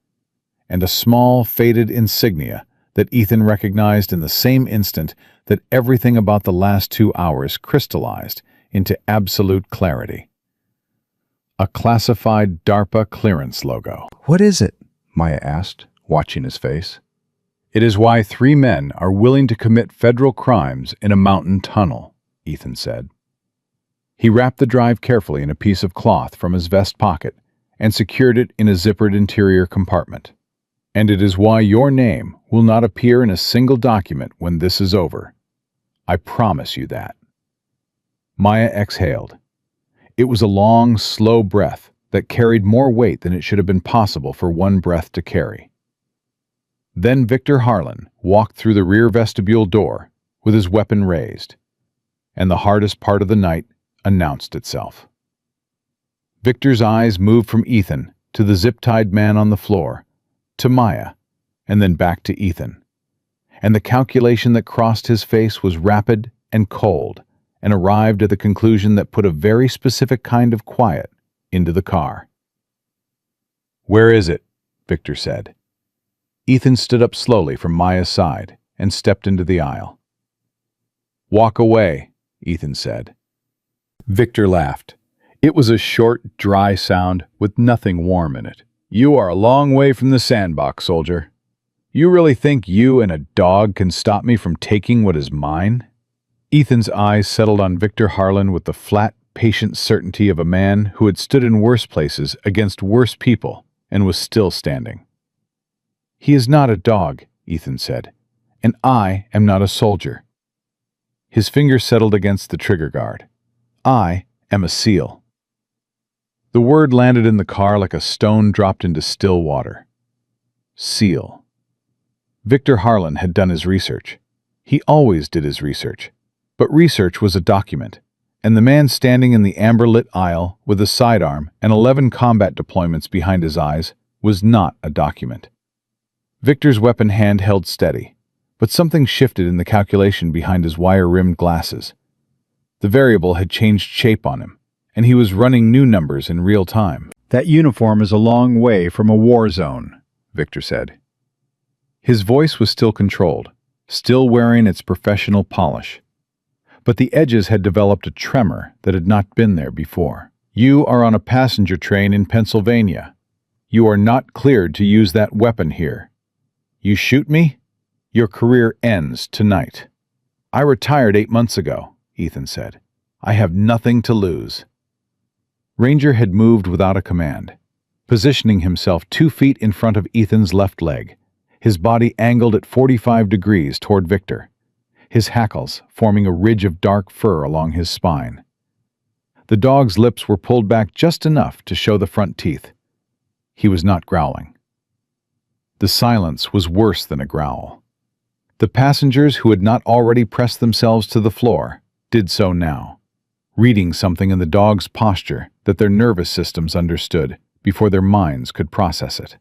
and a small, faded insignia that Ethan recognized in the same instant that everything about the last 2 hours crystallized into absolute clarity. A classified DARPA clearance logo. "What is it?" Maya asked, watching his face. "It is why 3 men are willing to commit federal crimes in a mountain tunnel," Ethan said. He wrapped the drive carefully in a piece of cloth from his vest pocket and secured it in a zippered interior compartment. "And it is why your name will not appear in a single document when this is over. I promise you that." Maya exhaled. It was a long, slow breath that carried more weight than it should have been possible for one breath to carry. Then Victor Harlan walked through the rear vestibule door with his weapon raised, and the hardest part of the night announced itself. Victor's eyes moved from Ethan to the zip-tied man on the floor, to Maya, and then back to Ethan. And the calculation that crossed his face was rapid and cold, and arrived at the conclusion that put a very specific kind of quiet into the car. "Where is it?" Victor said. Ethan stood up slowly from Maya's side and stepped into the aisle. "Walk away," Ethan said. Victor laughed. It was a short, dry sound with nothing warm in it. "You are a long way from the sandbox, soldier. You really think you and a dog can stop me from taking what is mine?" Ethan's eyes settled on Victor Harlan with the flat, patient certainty of a man who had stood in worse places against worse people and was still standing. "He is not a dog," Ethan said, "and I am not a soldier." His finger settled against the trigger guard. "I am a SEAL." The word landed in the car like a stone dropped into still water. SEAL. Victor Harlan had done his research. He always did his research. But research was a document, and the man standing in the amber-lit aisle with a sidearm and 11 combat deployments behind his eyes was not a document. Victor's weapon hand held steady, but something shifted in the calculation behind his wire-rimmed glasses. The variable had changed shape on him, and he was running new numbers in real time. "That uniform is a long way from a war zone," Victor said. His voice was still controlled, still wearing its professional polish. But the edges had developed a tremor that had not been there before. "You are on a passenger train in Pennsylvania. You are not cleared to use that weapon here. You shoot me? Your career ends tonight." "I retired 8 months ago," Ethan said. "I have nothing to lose." Ranger had moved without a command, positioning himself 2 feet in front of Ethan's left leg, his body angled at 45 degrees toward Victor, his hackles forming a ridge of dark fur along his spine. The dog's lips were pulled back just enough to show the front teeth. He was not growling. The silence was worse than a growl. The passengers who had not already pressed themselves to the floor did so now, reading something in the dog's posture that their nervous systems understood before their minds could process it.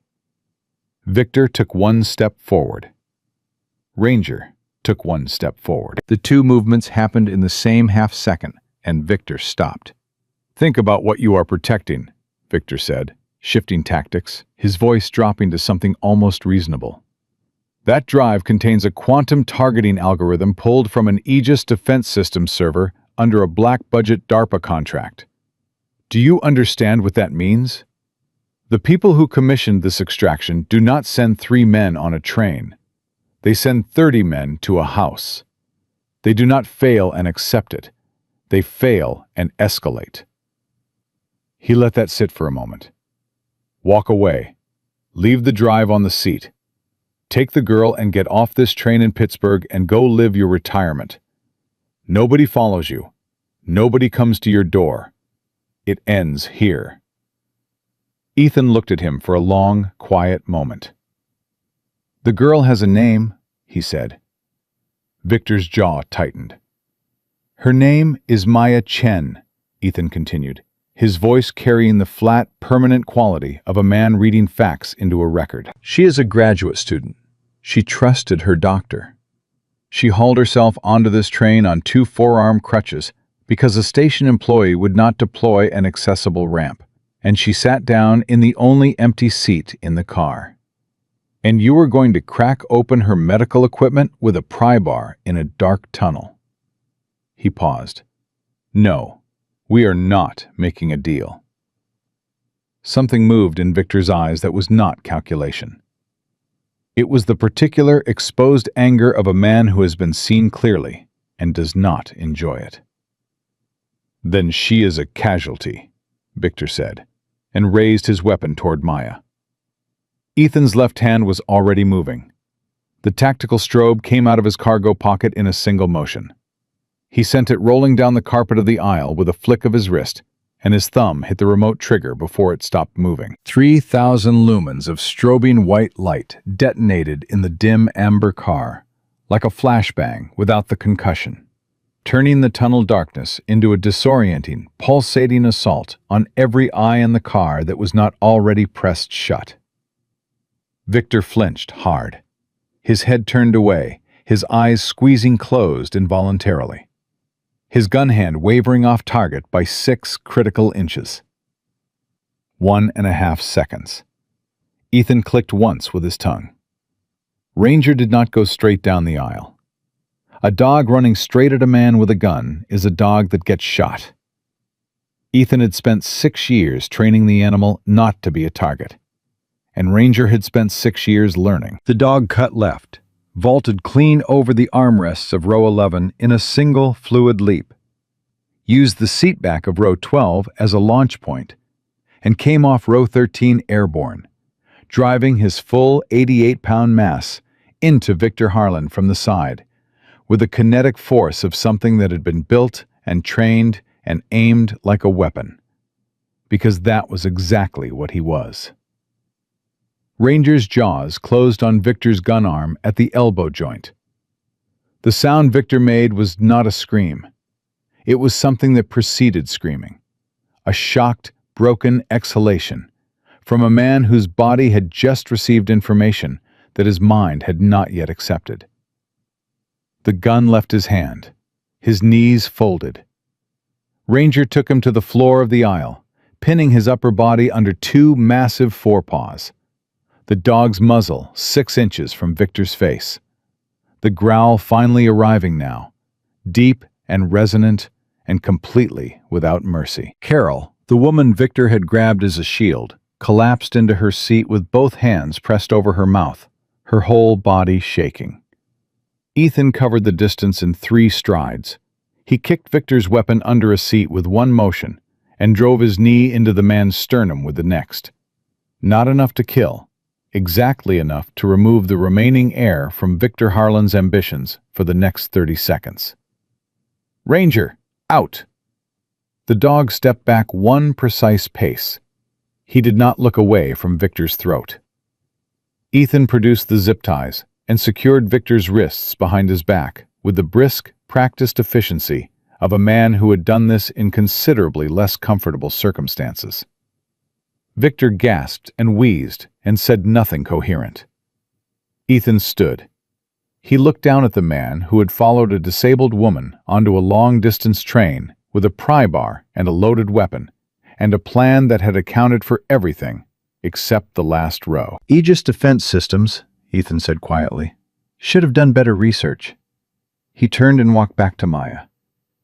Victor took 1 step forward. Ranger took 1 step forward. The 2 movements happened in the same half-second, and Victor stopped. "Think about what you are protecting," Victor said, shifting tactics, his voice dropping to something almost reasonable. "That drive contains a quantum targeting algorithm pulled from an Aegis Defense Systems server under a black-budget DARPA contract. Do you understand what that means? The people who commissioned this extraction do not send 3 men on a train. They send 30 men to a house. They do not fail and accept it. They fail and escalate." He let that sit for a moment. "Walk away. Leave the drive on the seat. Take the girl and get off this train in Pittsburgh and go live your retirement. Nobody follows you. Nobody comes to your door. It ends here." Ethan looked at him for a long, quiet moment. "The girl has a name," he said. Victor's jaw tightened. "Her name is Maya Chen," Ethan continued, his voice carrying the flat, permanent quality of a man reading facts into a record. "She is a graduate student. She trusted her doctor. She hauled herself onto this train on 2 forearm crutches because a station employee would not deploy an accessible ramp, and she sat down in the only empty seat in the car. And you were going to crack open her medical equipment with a pry bar in a dark tunnel." He paused. "No, we are not making a deal." Something moved in Victor's eyes that was not calculation. It was the particular exposed anger of a man who has been seen clearly and does not enjoy it. "Then she is a casualty," Victor said, and raised his weapon toward Maya. Ethan's left hand was already moving. The tactical strobe came out of his cargo pocket in a single motion. He sent it rolling down the carpet of the aisle with a flick of his wrist, and his thumb hit the remote trigger before it stopped moving. 3,000 lumens of strobing white light detonated in the dim amber car, like a flashbang without the concussion, turning the tunnel darkness into a disorienting, pulsating assault on every eye in the car that was not already pressed shut. Victor flinched hard. His head turned away, his eyes squeezing closed involuntarily. His gun hand wavering off target by 6 critical inches. 1.5 seconds. Ethan clicked once with his tongue. Ranger did not go straight down the aisle. A dog running straight at a man with a gun is a dog that gets shot. Ethan had spent 6 years training the animal not to be a target, and Ranger had spent 6 years learning. The dog cut left, vaulted clean over the armrests of row 11 in a single fluid leap, used the seatback of row 12 as a launch point, and came off row 13 airborne, driving his full 88-pound mass into Victor Harlan from the side, with the kinetic force of something that had been built and trained and aimed like a weapon, because that was exactly what he was. Ranger's jaws closed on Victor's gun arm at the elbow joint. The sound Victor made was not a scream. It was something that preceded screaming, a shocked, broken exhalation from a man whose body had just received information that his mind had not yet accepted. The gun left his hand, his knees folded. Ranger took him to the floor of the aisle, pinning his upper body under 2 massive forepaws. The dog's muzzle 6 inches from Victor's face. The growl finally arriving now, deep and resonant and completely without mercy. Carol, the woman Victor had grabbed as a shield, collapsed into her seat with both hands pressed over her mouth, her whole body shaking. Ethan covered the distance in 3 strides. He kicked Victor's weapon under a seat with one motion and drove his knee into the man's sternum with the next. Not enough to kill, exactly enough to remove the remaining air from Victor Harlan's ambitions for the next 30 seconds. "Ranger, out!" The dog stepped back one precise pace. He did not look away from Victor's throat. Ethan produced the zip ties and secured Victor's wrists behind his back with the brisk, practiced efficiency of a man who had done this in considerably less comfortable circumstances. Victor gasped and wheezed and said nothing coherent. Ethan stood. He looked down at the man who had followed a disabled woman onto a long-distance train with a pry bar and a loaded weapon, and a plan that had accounted for everything except the last row. "Aegis Defense Systems," Ethan said quietly, "should have done better research." He turned and walked back to Maya.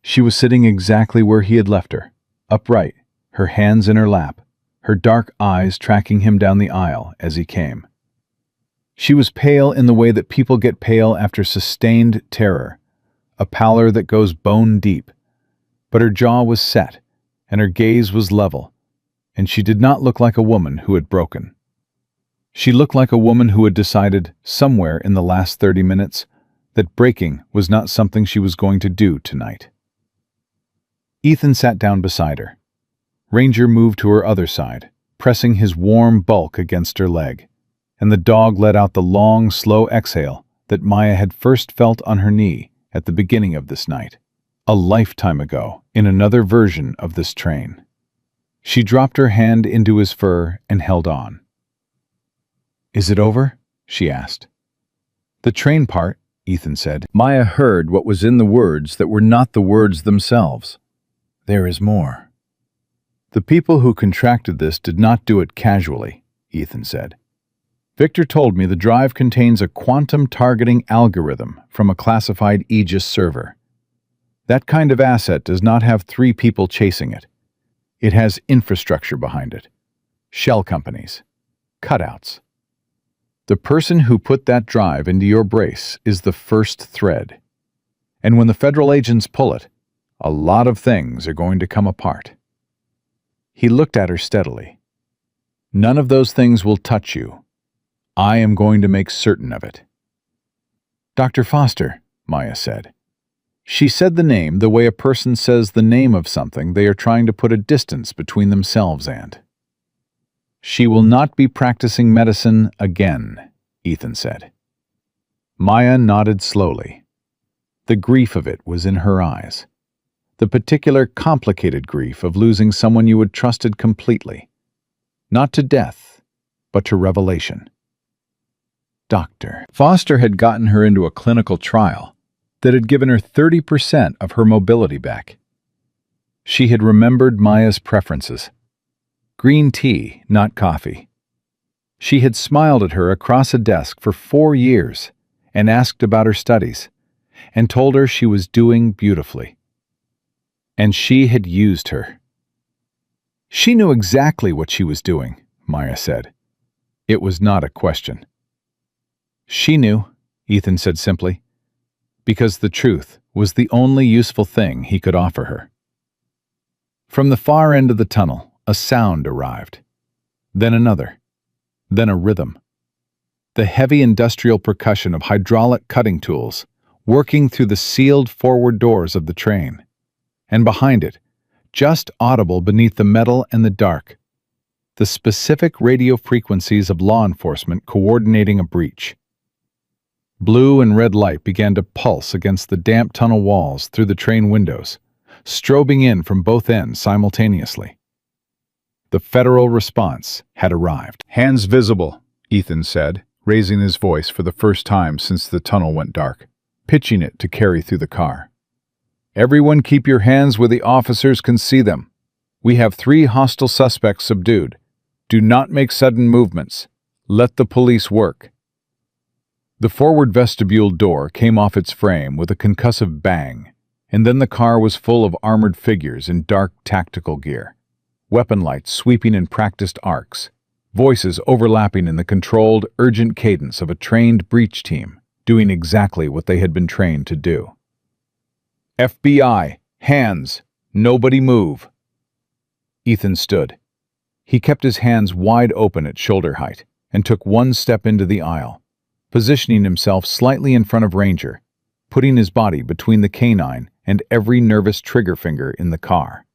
She was sitting exactly where he had left her, upright, her hands in her lap, her dark eyes tracking him down the aisle as he came. She was pale in the way that people get pale after sustained terror, a pallor that goes bone deep, but her jaw was set, and her gaze was level, and she did not look like a woman who had broken. She looked like a woman who had decided, somewhere in the last 30 minutes, that breaking was not something she was going to do tonight. Ethan sat down beside her. Ranger moved to her other side, pressing his warm bulk against her leg, and the dog let out the long, slow exhale that Maya had first felt on her knee at the beginning of this night, a lifetime ago, in another version of this train. She dropped her hand into his fur and held on. "Is it over?" she asked. "The train part," Ethan said. Maya heard what was in the words that were not the words themselves. "There is more." "The people who contracted this did not do it casually," Ethan said. "Victor told me the drive contains a quantum targeting algorithm from a classified Aegis server. That kind of asset does not have 3 people chasing it. It has infrastructure behind it. Shell companies. Cutouts. The person who put that drive into your brace is the first thread. And when the federal agents pull it, a lot of things are going to come apart." He looked at her steadily. "None of those things will touch you. I am going to make certain of it." "Dr. Foster," Maya said. She said the name the way a person says the name of something they are trying to put a distance between themselves and. "She will not be practicing medicine again," Ethan said. Maya nodded slowly. The grief of it was in her eyes. The particular complicated grief of losing someone you had trusted completely. Not to death, but to revelation. Dr. Foster had gotten her into a clinical trial that had given her 30% of her mobility back. She had remembered Maya's preferences. Green tea, not coffee. She had smiled at her across a desk for 4 years and asked about her studies, and told her she was doing beautifully. And she had used her. She knew exactly what she was doing, Maya said. It was not a question. "She knew," Ethan said simply, because the truth was the only useful thing he could offer her. From the far end of the tunnel, a sound arrived. Then another. Then a rhythm. The heavy industrial percussion of hydraulic cutting tools working through the sealed forward doors of the train. And behind it, just audible beneath the metal and the dark, the specific radio frequencies of law enforcement coordinating a breach. Blue and red light began to pulse against the damp tunnel walls through the train windows, strobing in from both ends simultaneously. The federal response had arrived. "Hands visible," Ethan said, raising his voice for the first time since the tunnel went dark, pitching it to carry through the car. "Everyone keep your hands where the officers can see them. We have 3 hostile suspects subdued. Do not make sudden movements. Let the police work." The forward vestibule door came off its frame with a concussive bang, and then the car was full of armored figures in dark tactical gear, weapon lights sweeping in practiced arcs, voices overlapping in the controlled, urgent cadence of a trained breach team, doing exactly what they had been trained to do. "FBI, hands, nobody move." Ethan stood. He kept his hands wide open at shoulder height and took one step into the aisle, positioning himself slightly in front of Ranger, putting his body between the canine and every nervous trigger finger in the car.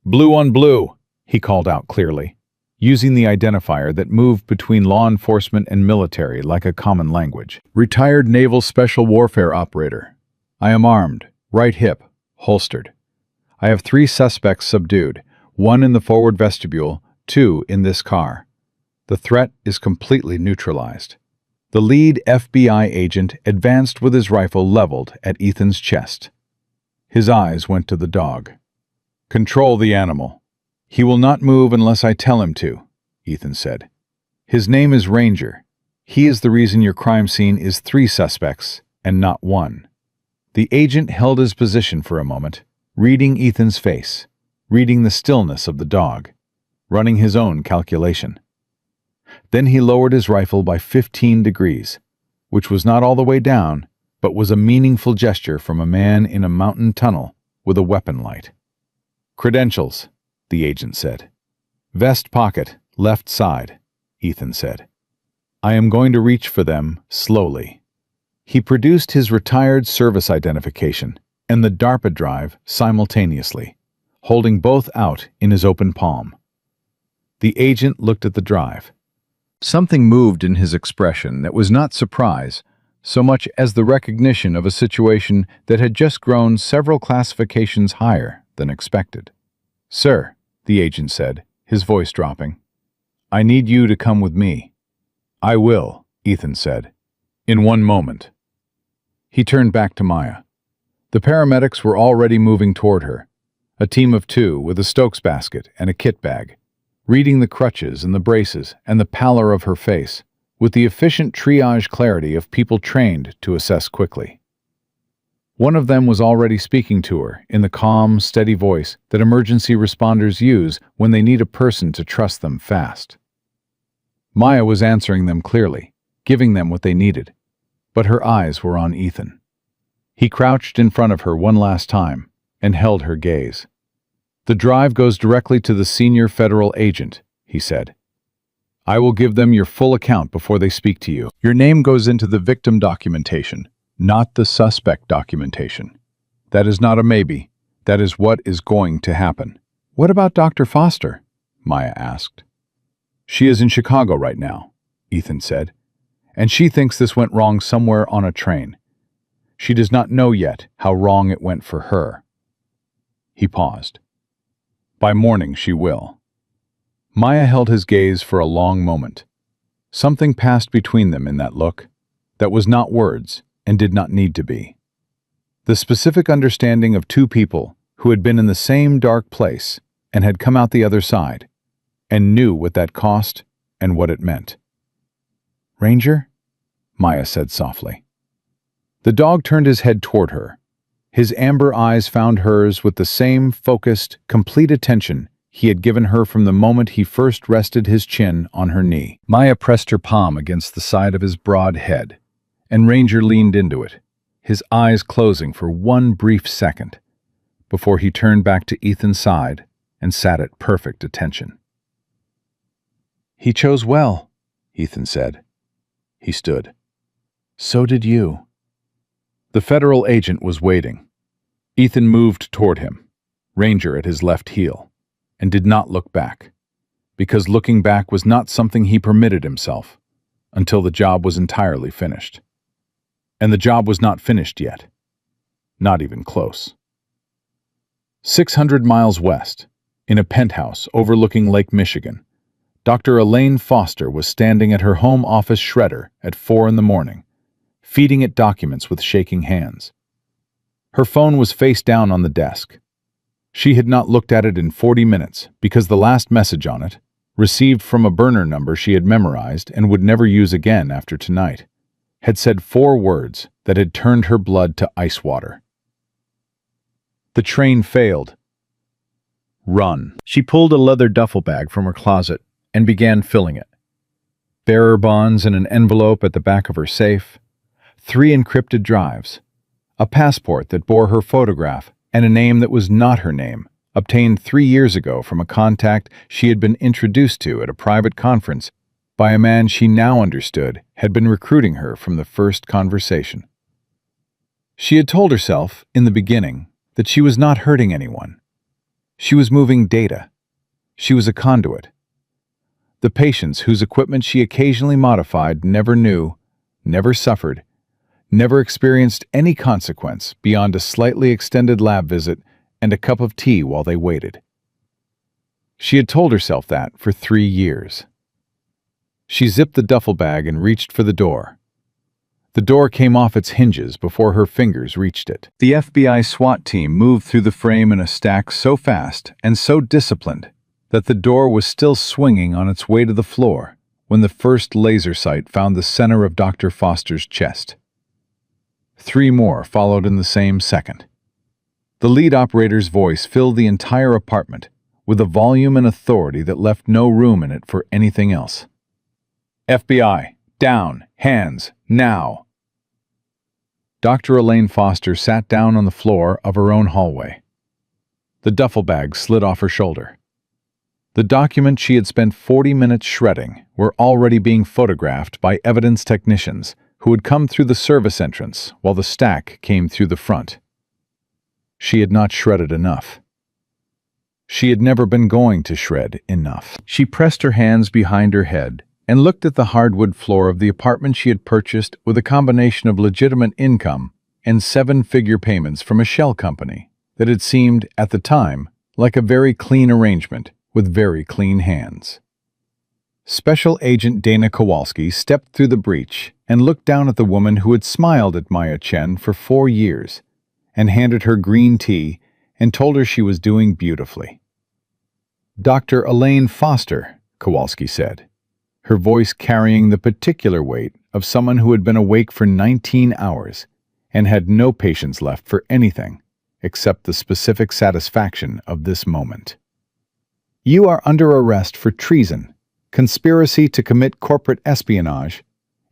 "Blue on blue," he called out clearly, using the identifier that moved between law enforcement and military like a common language. "Retired Naval Special Warfare Operator. I am armed, right hip, holstered. I have 3 suspects subdued, 1 in the forward vestibule, 2 in this car. The threat is completely neutralized." The lead FBI agent advanced with his rifle leveled at Ethan's chest. His eyes went to the dog. "Control the animal. He will not move unless I tell him to," Ethan said. "His name is Ranger. He is the reason your crime scene is 3 suspects and not 1. The agent held his position for a moment, reading Ethan's face, reading the stillness of the dog, running his own calculation. Then he lowered his rifle by 15 degrees, which was not all the way down, but was a meaningful gesture from a man in a mountain tunnel with a weapon light. "Credentials," the agent said. "Vest pocket, left side," Ethan said. "I am going to reach for them slowly." He produced his retired service identification and the DARPA drive simultaneously, holding both out in his open palm. The agent looked at the drive. Something moved in his expression that was not surprise, so much as the recognition of a situation that had just grown several classifications higher than expected. "Sir," the agent said, his voice dropping, "I need you to come with me." "I will," Ethan said, "in 1 moment." He turned back to Maya. The paramedics were already moving toward her, a team of 2 with a Stokes basket and a kit bag, reading the crutches and the braces and the pallor of her face, with the efficient triage clarity of people trained to assess quickly. One of them was already speaking to her in the calm, steady voice that emergency responders use when they need a person to trust them fast. Maya was answering them clearly, giving them what they needed, but her eyes were on Ethan. He crouched in front of her one last time and held her gaze. "The drive goes directly to the senior federal agent," he said. "I will give them your full account before they speak to you. Your name goes into the victim documentation, not the suspect documentation. That is not a maybe. That is what is going to happen." "What about Dr. Foster?" Maya asked. "She is in Chicago right now," Ethan said, "and she thinks this went wrong somewhere on a train. She does not know yet how wrong it went for her." He paused. "By morning she will." Maya held his gaze for a long moment. Something passed between them in that look that was not words and did not need to be. The specific understanding of 2 people who had been in the same dark place and had come out the other side, and knew what that cost and what it meant. "Ranger?" Maya said softly. The dog turned his head toward her. His amber eyes found hers with the same focused, complete attention he had given her from the moment he first rested his chin on her knee. Maya pressed her palm against the side of his broad head, and Ranger leaned into it, his eyes closing for 1 brief second, before he turned back to Ethan's side and sat at perfect attention. "He chose well," Ethan said. He stood. "So did you." The federal agent was waiting. Ethan moved toward him, Ranger at his left heel, and did not look back, because looking back was not something he permitted himself until the job was entirely finished. And the job was not finished yet. Not even close. 600 miles west, in a penthouse overlooking Lake Michigan, Dr. Elaine Foster was standing at her home office shredder at 4 in the morning, feeding it documents with shaking hands. Her phone was face down on the desk. She had not looked at it in 40 minutes because the last message on it, received from a burner number she had memorized and would never use again after tonight, had said 4 words that had turned her blood to ice water. "The train failed. Run." She pulled a leather duffel bag from her closet and began filling it. Bearer bonds in an envelope at the back of her safe, 3 encrypted drives, a passport that bore her photograph and a name that was not her name obtained 3 years ago from a contact she had been introduced to at a private conference by a man she now understood had been recruiting her from the first conversation. She had told herself, in the beginning, that she was not hurting anyone. She was moving data. She was a conduit. The patients whose equipment she occasionally modified never knew, never suffered, never experienced any consequence beyond a slightly extended lab visit and a cup of tea while they waited. She had told herself that for 3 years. She zipped the duffel bag and reached for the door. The door came off its hinges before her fingers reached it. The FBI SWAT team moved through the frame in a stack so fast and so disciplined that the door was still swinging on its way to the floor when the first laser sight found the center of Dr. Foster's chest. 3 more followed in the same second. The lead operator's voice filled the entire apartment with a volume and authority that left no room in it for anything else. FBI, down, hands, now. Dr. Elaine Foster sat down on the floor of her own hallway. The duffel bag slid off her shoulder. The documents she had spent 40 minutes shredding were already being photographed by evidence technicians who had come through the service entrance while the stack came through the front. She had not shredded enough. She had never been going to shred enough. She pressed her hands behind her head and looked at the hardwood floor of the apartment she had purchased with a combination of legitimate income and 7-figure payments from a shell company that had seemed, at the time, like a very clean arrangement with very clean hands. Special Agent Dana Kowalski stepped through the breach and looked down at the woman who had smiled at Maya Chen for 4 years and handed her green tea and told her she was doing beautifully. Dr. Elaine Foster, Kowalski said, her voice carrying the particular weight of someone who had been awake for 19 hours and had no patience left for anything except the specific satisfaction of this moment. You are under arrest for treason, conspiracy to commit corporate espionage,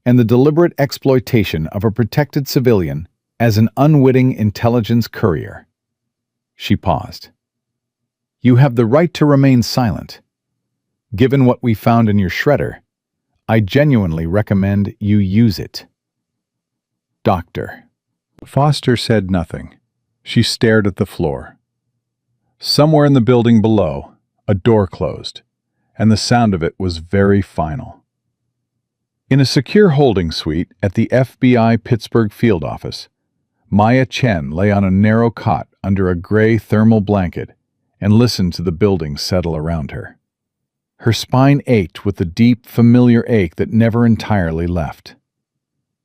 and the deliberate exploitation of a protected civilian as an unwitting intelligence courier. She paused. You have the right to remain silent. Given what we found in your shredder, I genuinely recommend you use it. Doctor. Foster said nothing. She stared at the floor. Somewhere in the building below, a door closed, and the sound of it was very final. In a secure holding suite at the FBI Pittsburgh field office, Maya Chen lay on a narrow cot under a gray thermal blanket and listened to the building settle around her. Her spine ached with the deep, familiar ache that never entirely left.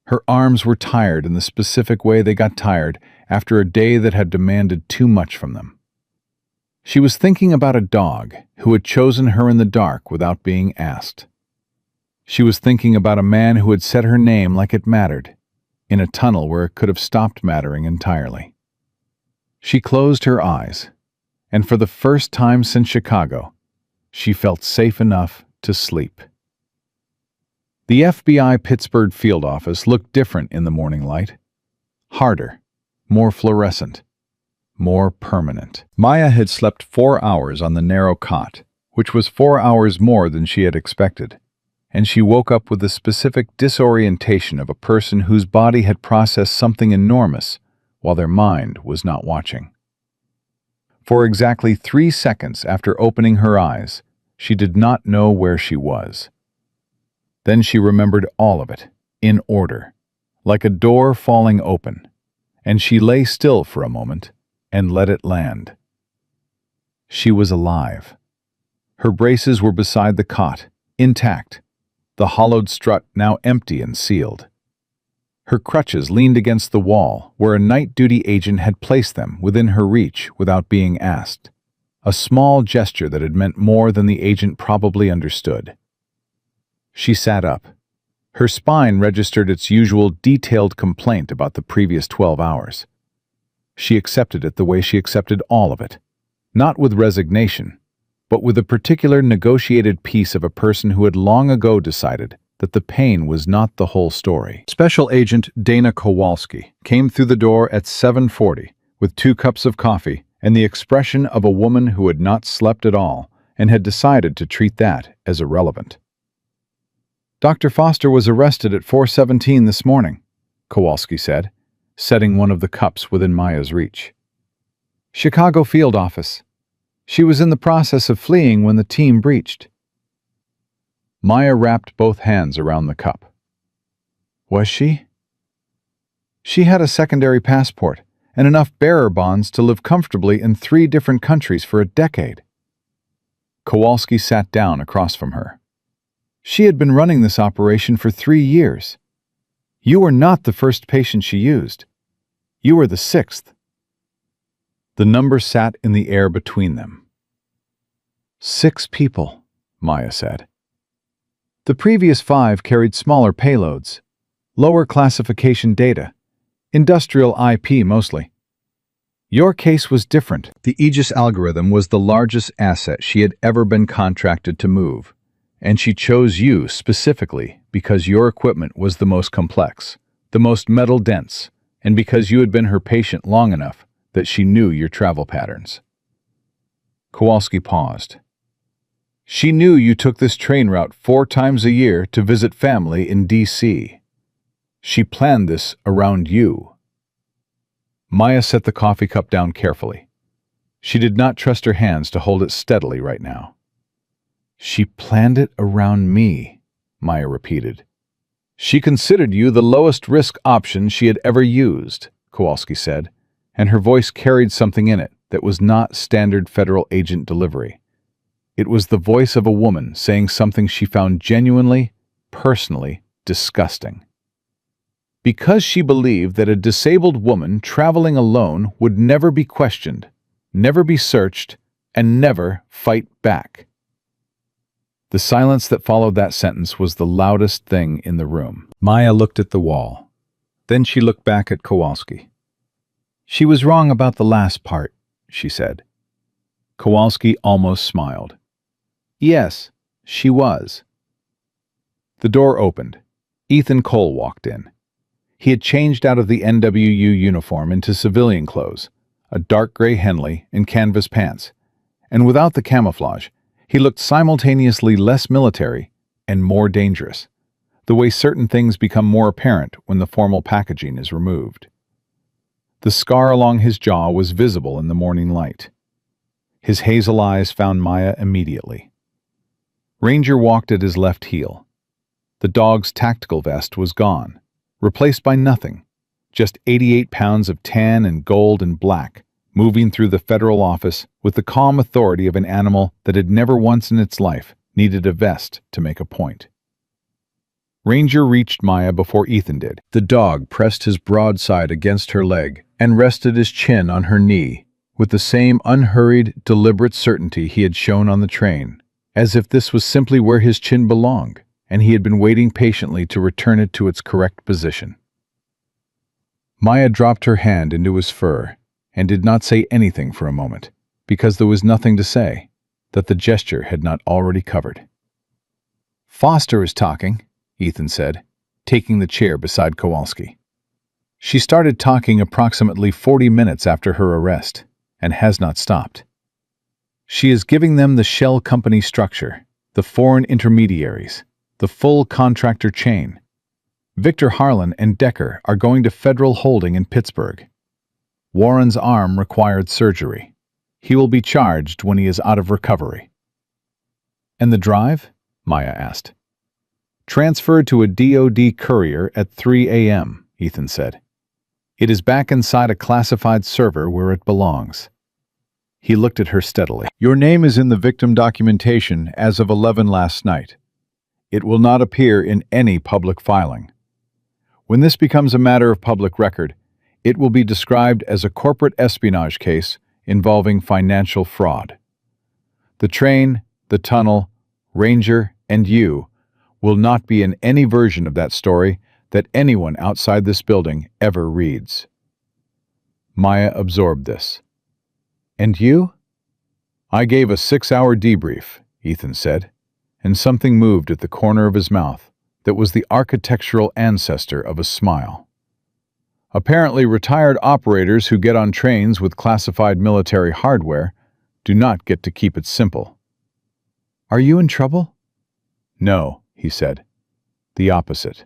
Her arms were tired in the specific way they got tired after a day that had demanded too much from them. She was thinking about a dog who had chosen her in the dark without being asked. She was thinking about a man who had said her name like it mattered, in a tunnel where it could have stopped mattering entirely. She closed her eyes, and for the first time since Chicago, she felt safe enough to sleep. The FBI Pittsburgh field office looked different in the morning light. Harder, more fluorescent, more permanent. Maya had slept 4 hours on the narrow cot, which was 4 hours more than she had expected, and she woke up with the specific disorientation of a person whose body had processed something enormous while their mind was not watching. For exactly 3 seconds after opening her eyes, she did not know where she was. Then she remembered all of it, in order, like a door falling open, and she lay still for a moment and let it land. She was alive. Her braces were beside the cot, intact, the hollowed strut now empty and sealed. Her crutches leaned against the wall where a night-duty agent had placed them within her reach without being asked, a small gesture that had meant more than the agent probably understood. She sat up. Her spine registered its usual detailed complaint about the previous 12 hours. She accepted it the way she accepted all of it, not with resignation, but with a particular negotiated piece of a person who had long ago decided that the pain was not the whole story. Special Agent Dana Kowalski came through the door at 7:40 with 2 cups of coffee and the expression of a woman who had not slept at all and had decided to treat that as irrelevant. "Dr. Foster was arrested at 4:17 this morning," Kowalski said, setting one of the cups within Maya's reach. "Chicago field office. She was in the process of fleeing when the team breached." Maya wrapped both hands around the cup. "Was she?" "She had a secondary passport and enough bearer bonds to live comfortably in 3 different countries for a decade." Kowalski sat down across from her. "She had been running this operation for 3 years. You were not the first patient she used. You were the 6th. The number sat in the air between them. 6 people, Maya said. The previous 5 carried smaller payloads, lower classification data, industrial IP mostly. Your case was different. The Aegis algorithm was the largest asset she had ever been contracted to move, and she chose you specifically because your equipment was the most complex, the most metal-dense, and because you had been her patient long enough that she knew your travel patterns. Kowalski paused. She knew you took this train route 4 times a year to visit family in D.C. She planned this around you. Maya set the coffee cup down carefully. She did not trust her hands to hold it steadily right now. She planned it around me, Maya repeated. She considered you the lowest risk option she had ever used, Kowalski said, and her voice carried something in it that was not standard federal agent delivery. It was the voice of a woman saying something she found genuinely, personally disgusting. Because she believed that a disabled woman traveling alone would never be questioned, never be searched, and never fight back. The silence that followed that sentence was the loudest thing in the room. Maya looked at the wall. Then she looked back at Kowalski. She was wrong about the last part, she said. Kowalski almost smiled. Yes, she was. The door opened. Ethan Cole walked in. He had changed out of the NWU uniform into civilian clothes, a dark gray Henley and canvas pants, and without the camouflage, he looked simultaneously less military and more dangerous, the way certain things become more apparent when the formal packaging is removed. The scar along his jaw was visible in the morning light. His hazel eyes found Maya immediately. Ranger walked at his left heel. The dog's tactical vest was gone, replaced by nothing, just 88 pounds of tan and gold and black, moving through the federal office with the calm authority of an animal that had never once in its life needed a vest to make a point. Ranger reached Maya before Ethan did. The dog pressed his broadside against her leg and rested his chin on her knee with the same unhurried, deliberate certainty he had shown on the train, as if this was simply where his chin belonged, and he had been waiting patiently to return it to its correct position. Maya dropped her hand into his fur and did not say anything for a moment, because there was nothing to say that the gesture had not already covered. Foster is talking, Ethan said, taking the chair beside Kowalski. She started talking approximately 40 minutes after her arrest, and has not stopped. She is giving them the shell company structure, the foreign intermediaries, the full contractor chain. Victor Harlan and Decker are going to Federal Holding in Pittsburgh. Warren's arm required surgery. He will be charged when he is out of recovery. And the drive? Maya asked. Transferred to a DoD courier at 3 a.m., Ethan said. It is back inside a classified server where it belongs. He looked at her steadily. Your name is in the victim documentation as of 11 last night. It will not appear in any public filing. When this becomes a matter of public record, it will be described as a corporate espionage case involving financial fraud. The train, the tunnel, Ranger, and you will not be in any version of that story that anyone outside this building ever reads. Maya absorbed this. And you? I gave a 6-hour debrief, Ethan said, and something moved at the corner of his mouth that was the architectural ancestor of a smile. Apparently, retired operators who get on trains with classified military hardware do not get to keep it simple. "Are you in trouble?" "No," he said. "The opposite."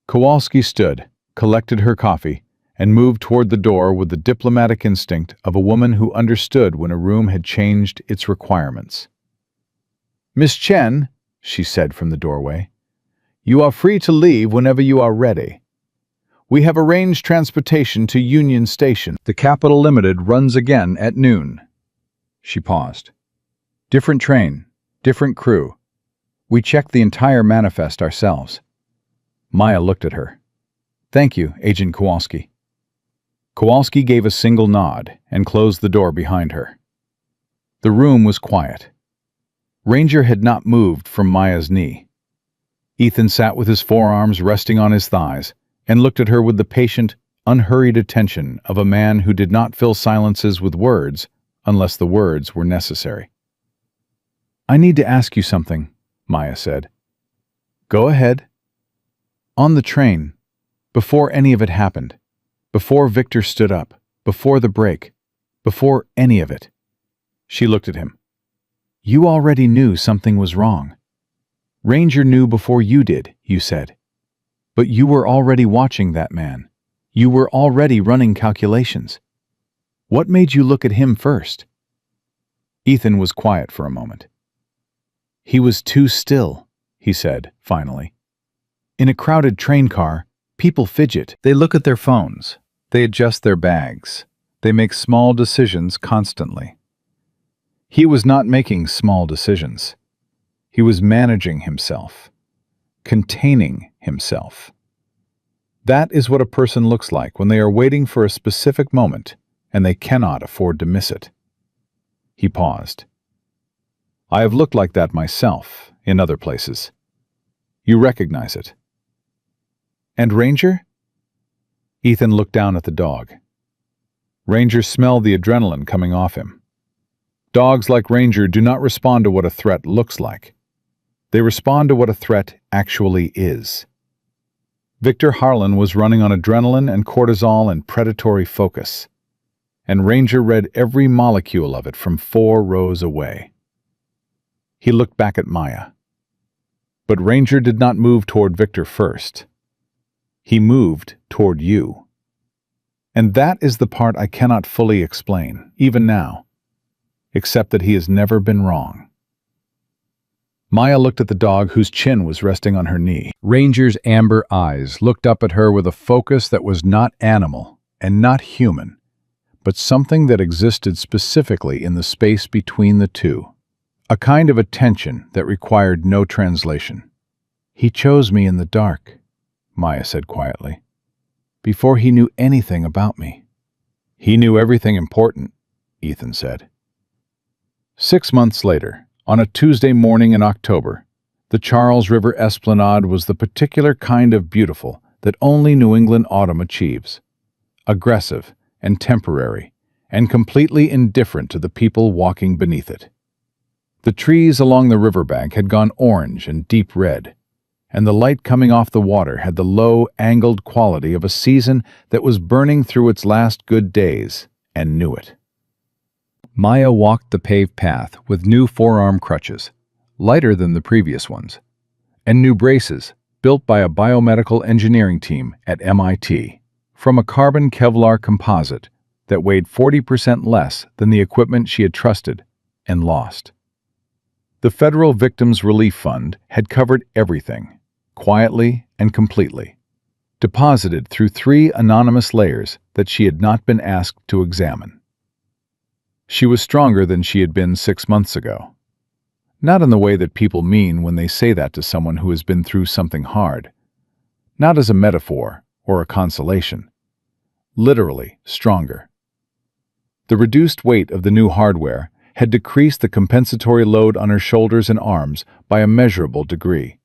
Kowalski stood, collected her coffee, and moved toward the door with the diplomatic instinct of a woman who understood when a room had changed its requirements. "Miss Chen," she said from the doorway, "you are free to leave whenever you are ready. We have arranged transportation to Union Station. The Capital Limited runs again at noon." She paused. "Different train, different crew. We checked the entire manifest ourselves." Maya looked at her. "Thank you, Agent Kowalski." Kowalski gave a single nod and closed the door behind her. The room was quiet. Ranger had not moved from Maya's knee. Ethan sat with his forearms resting on his thighs and looked at her with the patient, unhurried attention of a man who did not fill silences with words unless the words were necessary. "I need to ask you something," Maya said. "Go ahead." "On the train, before any of it happened, before Victor stood up, before the break, before any of it." She looked at him. "You already knew something was wrong. Ranger knew before you did, you said. But you were already watching that man. You were already running calculations. What made you look at him first?" Ethan was quiet for a moment. "He was too still," he said, finally. "In a crowded train car, people fidget. They look at their phones. They adjust their bags. They make small decisions constantly. He was not making small decisions. He was managing himself, containing himself. That is what a person looks like when they are waiting for a specific moment and they cannot afford to miss it." He paused. "I have looked like that myself, in other places. You recognize it." "And Ranger?" Ethan looked down at the dog. Ranger smelled the adrenaline coming off him. Dogs like Ranger do not respond to what a threat looks like. They respond to what a threat actually is. Victor Harlan was running on adrenaline and cortisol and predatory focus, and Ranger read every molecule of it from 4 rows away. He looked back at Maya. But Ranger did not move toward Victor first. He moved toward you. And that is the part I cannot fully explain, even now, except that he has never been wrong. Maya looked at the dog whose chin was resting on her knee. Ranger's amber eyes looked up at her with a focus that was not animal and not human, but something that existed specifically in the space between the two. A kind of attention that required no translation. "He chose me in the dark," Maya said quietly, "before he knew anything about me." "He knew everything important," Ethan said. 6 months later, on a Tuesday morning in October, the Charles River Esplanade was the particular kind of beautiful that only New England autumn achieves. Aggressive and temporary, and completely indifferent to the people walking beneath it. The trees along the riverbank had gone orange and deep red, and the light coming off the water had the low, angled quality of a season that was burning through its last good days and knew it. Maya walked the paved path with new forearm crutches, lighter than the previous ones, and new braces built by a biomedical engineering team at MIT from a carbon Kevlar composite that weighed 40% less than the equipment she had trusted and lost. The Federal Victims Relief Fund had covered everything, quietly and completely, deposited through 3 anonymous layers that she had not been asked to examine. She was stronger than she had been 6 months ago. Not in the way that people mean when they say that to someone who has been through something hard. Not as a metaphor or a consolation. Literally stronger. The reduced weight of the new hardware had decreased the compensatory load on her shoulders and arms by a measurable degree.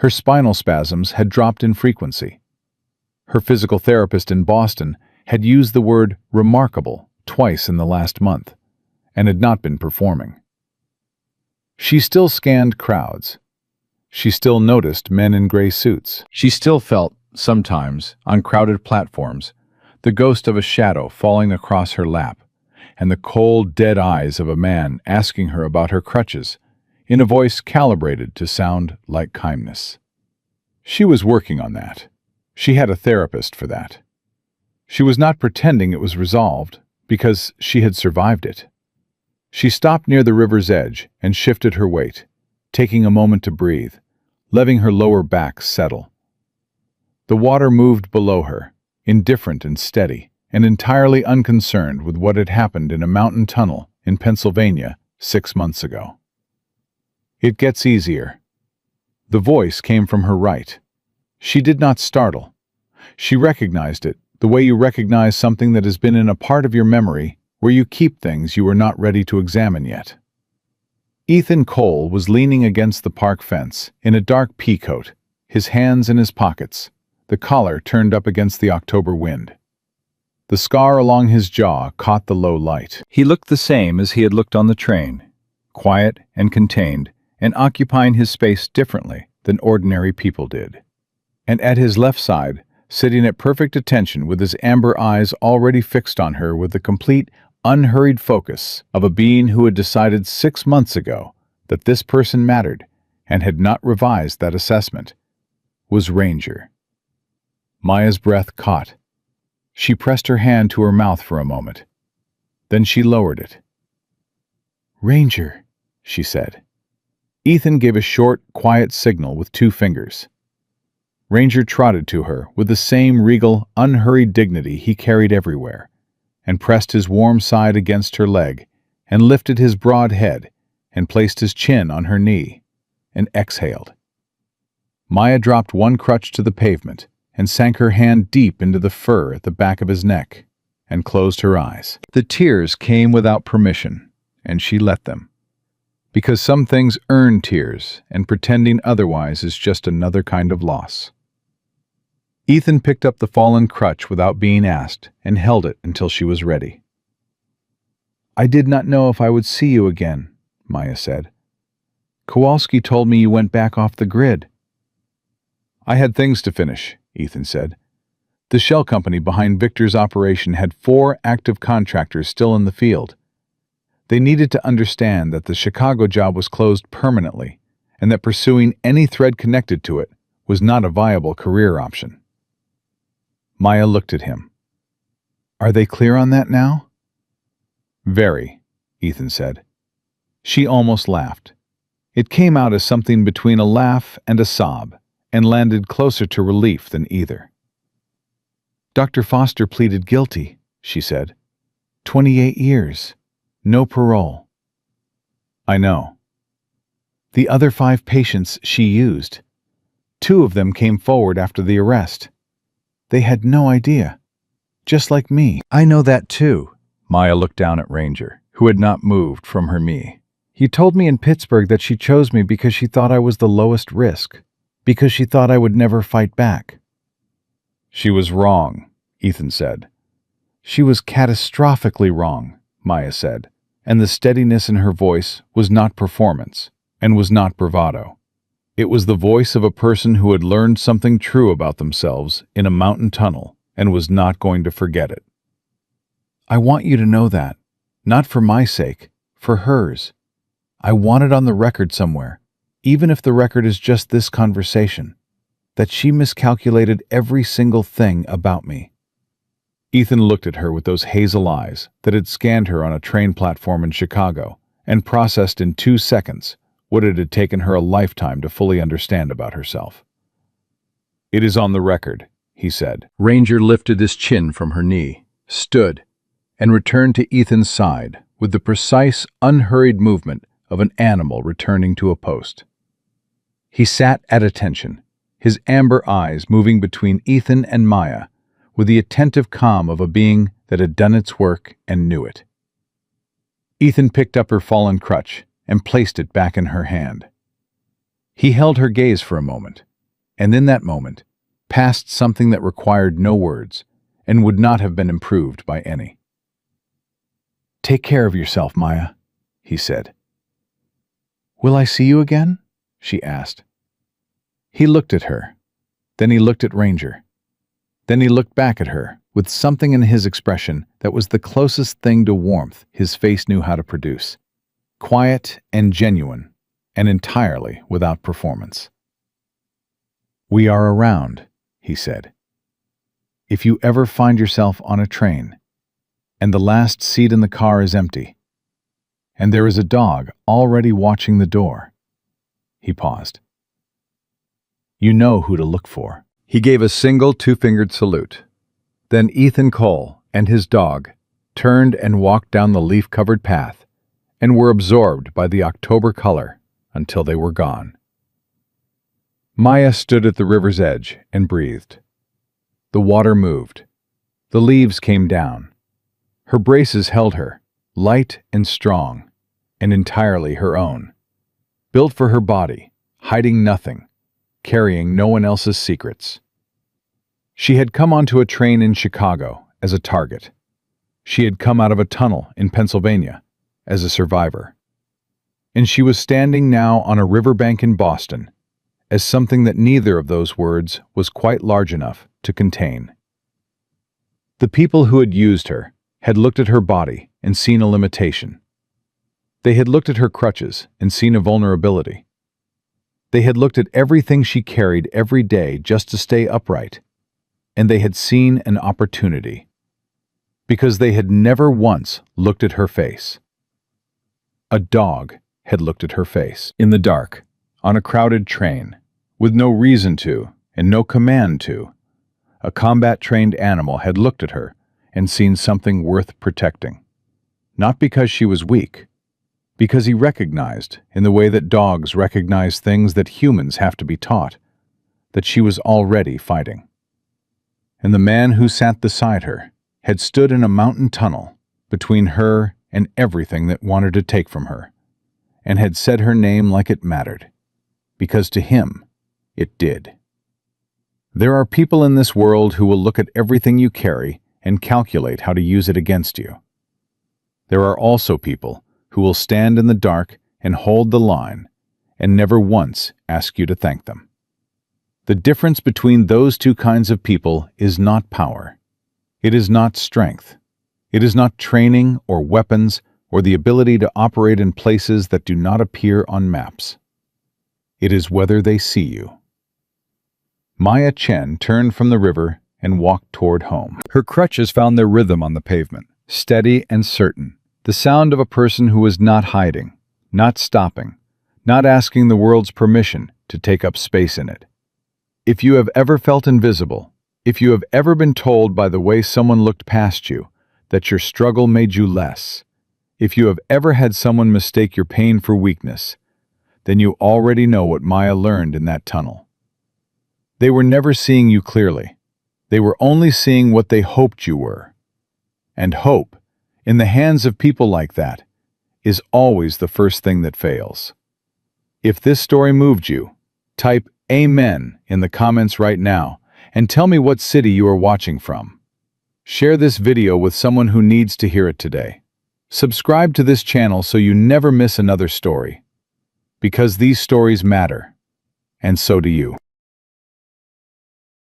Her spinal spasms had dropped in frequency. Her physical therapist in Boston had used the word remarkable twice in the last month, and had not been performing. She still scanned crowds. She still noticed men in gray suits. She still felt Sometimes, on crowded platforms, the ghost of a shadow falling across her lap, and the cold, dead eyes of a man asking her about her crutches, in a voice calibrated to sound like kindness. She was working on that. She had a therapist for that. She was not pretending it was resolved, because she had survived it. She stopped near the river's edge and shifted her weight, taking a moment to breathe, letting her lower back settle. The water moved below her, indifferent and steady, and entirely unconcerned with what had happened in a mountain tunnel in Pennsylvania 6 months ago. "It gets easier." The voice came from her right. She did not startle. She recognized it, the way you recognize something that has been in a part of your memory where you keep things you are not ready to examine yet. Ethan Cole was leaning against the park fence in a dark pea coat, his hands in his pockets, the collar turned up against the October wind. The scar along his jaw caught the low light. He looked the same as he had looked on the train, quiet and contained, and occupying his space differently than ordinary people did. And at his left side, sitting at perfect attention with his amber eyes already fixed on her with the complete, unhurried focus of a being who had decided 6 months ago that this person mattered and had not revised that assessment, was Ranger. Maya's breath caught. She pressed her hand to her mouth for a moment. Then she lowered it. "Ranger," she said. Ethan gave a short, quiet signal with 2 fingers. Ranger trotted to her with the same regal, unhurried dignity he carried everywhere, and pressed his warm side against her leg, and lifted his broad head, and placed his chin on her knee, and exhaled. Maya dropped one crutch to the pavement, and sank her hand deep into the fur at the back of his neck, and closed her eyes. The tears came without permission, and she let them. Because some things earn tears, and pretending otherwise is just another kind of loss. Ethan picked up the fallen crutch without being asked, and held it until she was ready. "I did not know if I would see you again," Maya said. "Kowalski told me you went back off the grid." "I had things to finish," Ethan said. The shell company behind Victor's operation had 4 active contractors still in the field. They needed to understand that the Chicago job was closed permanently, and that pursuing any thread connected to it was not a viable career option. Maya looked at him. "Are they clear on that now?" "Very," Ethan said. She almost laughed. It came out as something between a laugh and a sob, and landed closer to relief than either. "Dr. Foster pleaded guilty," she said. 28 years. No parole." "I know." "The other 5 patients she used. 2 of them came forward after the arrest. They had no idea. Just like me." "I know that too." Maya looked down at Ranger, who had not moved from her knee. "You told me in Pittsburgh that she chose me because she thought I was the lowest risk, because she thought I would never fight back." "She was wrong," Ethan said. "She was catastrophically wrong," Maya said, and the steadiness in her voice was not performance, and was not bravado. It was the voice of a person who had learned something true about themselves in a mountain tunnel and was not going to forget it. "I want you to know that, not for my sake, for hers. I want it on the record somewhere, even if the record is just this conversation, that she miscalculated every single thing about me." Ethan looked at her with those hazel eyes that had scanned her on a train platform in Chicago and processed in 2 seconds what it had taken her a lifetime to fully understand about herself. "It is on the record," he said. Ranger lifted his chin from her knee, stood, and returned to Ethan's side with the precise, unhurried movement of an animal returning to a post. He sat at attention, his amber eyes moving between Ethan and Maya, with the attentive calm of a being that had done its work and knew it. Ethan picked up her fallen crutch and placed it back in her hand. He held her gaze for a moment, and in that moment, passed something that required no words and would not have been improved by any. "Take care of yourself, Maya," he said. "Will I see you again?" she asked. He looked at her. Then he looked at Ranger. Then he looked back at her, with something in his expression that was the closest thing to warmth his face knew how to produce. Quiet and genuine, and entirely without performance. "We are around," he said. "If you ever find yourself on a train, and the last seat in the car is empty, and there is a dog already watching the door." He paused. "You know who to look for." He gave a single two-fingered salute. Then Ethan Cole and his dog turned and walked down the leaf-covered path and were absorbed by the October color until they were gone. Maya stood at the river's edge and breathed. The water moved. The leaves came down. Her braces held her, light and strong, and entirely her own. Built for her body, hiding nothing, carrying no one else's secrets. She had come onto a train in Chicago as a target. She had come out of a tunnel in Pennsylvania as a survivor. And she was standing now on a riverbank in Boston as something that neither of those words was quite large enough to contain. The people who had used her had looked at her body and seen a limitation. They had looked at her crutches and seen a vulnerability. They had looked at everything she carried every day just to stay upright, and they had seen an opportunity. Because they had never once looked at her face. A dog had looked at her face, in the dark, on a crowded train, with no reason to and no command to. A combat-trained animal had looked at her and seen something worth protecting. Not because she was weak, because he recognized, in the way that dogs recognize things that humans have to be taught, that she was already fighting. And the man who sat beside her had stood in a mountain tunnel between her and everything that wanted to take from her, and had said her name like it mattered, because to him it did. There are people in this world who will look at everything you carry and calculate how to use it against you. There are also people who will stand in the dark and hold the line and never once ask you to thank them. The difference between those two kinds of people is not power. It is not strength. It is not training or weapons or the ability to operate in places that do not appear on maps. It is whether they see you. Maya Chen turned from the river and walked toward home. Her crutches found their rhythm on the pavement, steady and certain, the sound of a person who was not hiding, not stopping, not asking the world's permission to take up space in it. If you have ever felt invisible, if you have ever been told by the way someone looked past you that your struggle made you less, if you have ever had someone mistake your pain for weakness, then you already know what Maya learned in that tunnel. They were never seeing you clearly. They were only seeing what they hoped you were. And hope, in the hands of people like that, is always the first thing that fails. If this story moved you, type Amen in the comments right now and tell me what city you are watching from. Share this video with someone who needs to hear it today. Subscribe to this channel so you never miss another story. Because these stories matter, and so do you.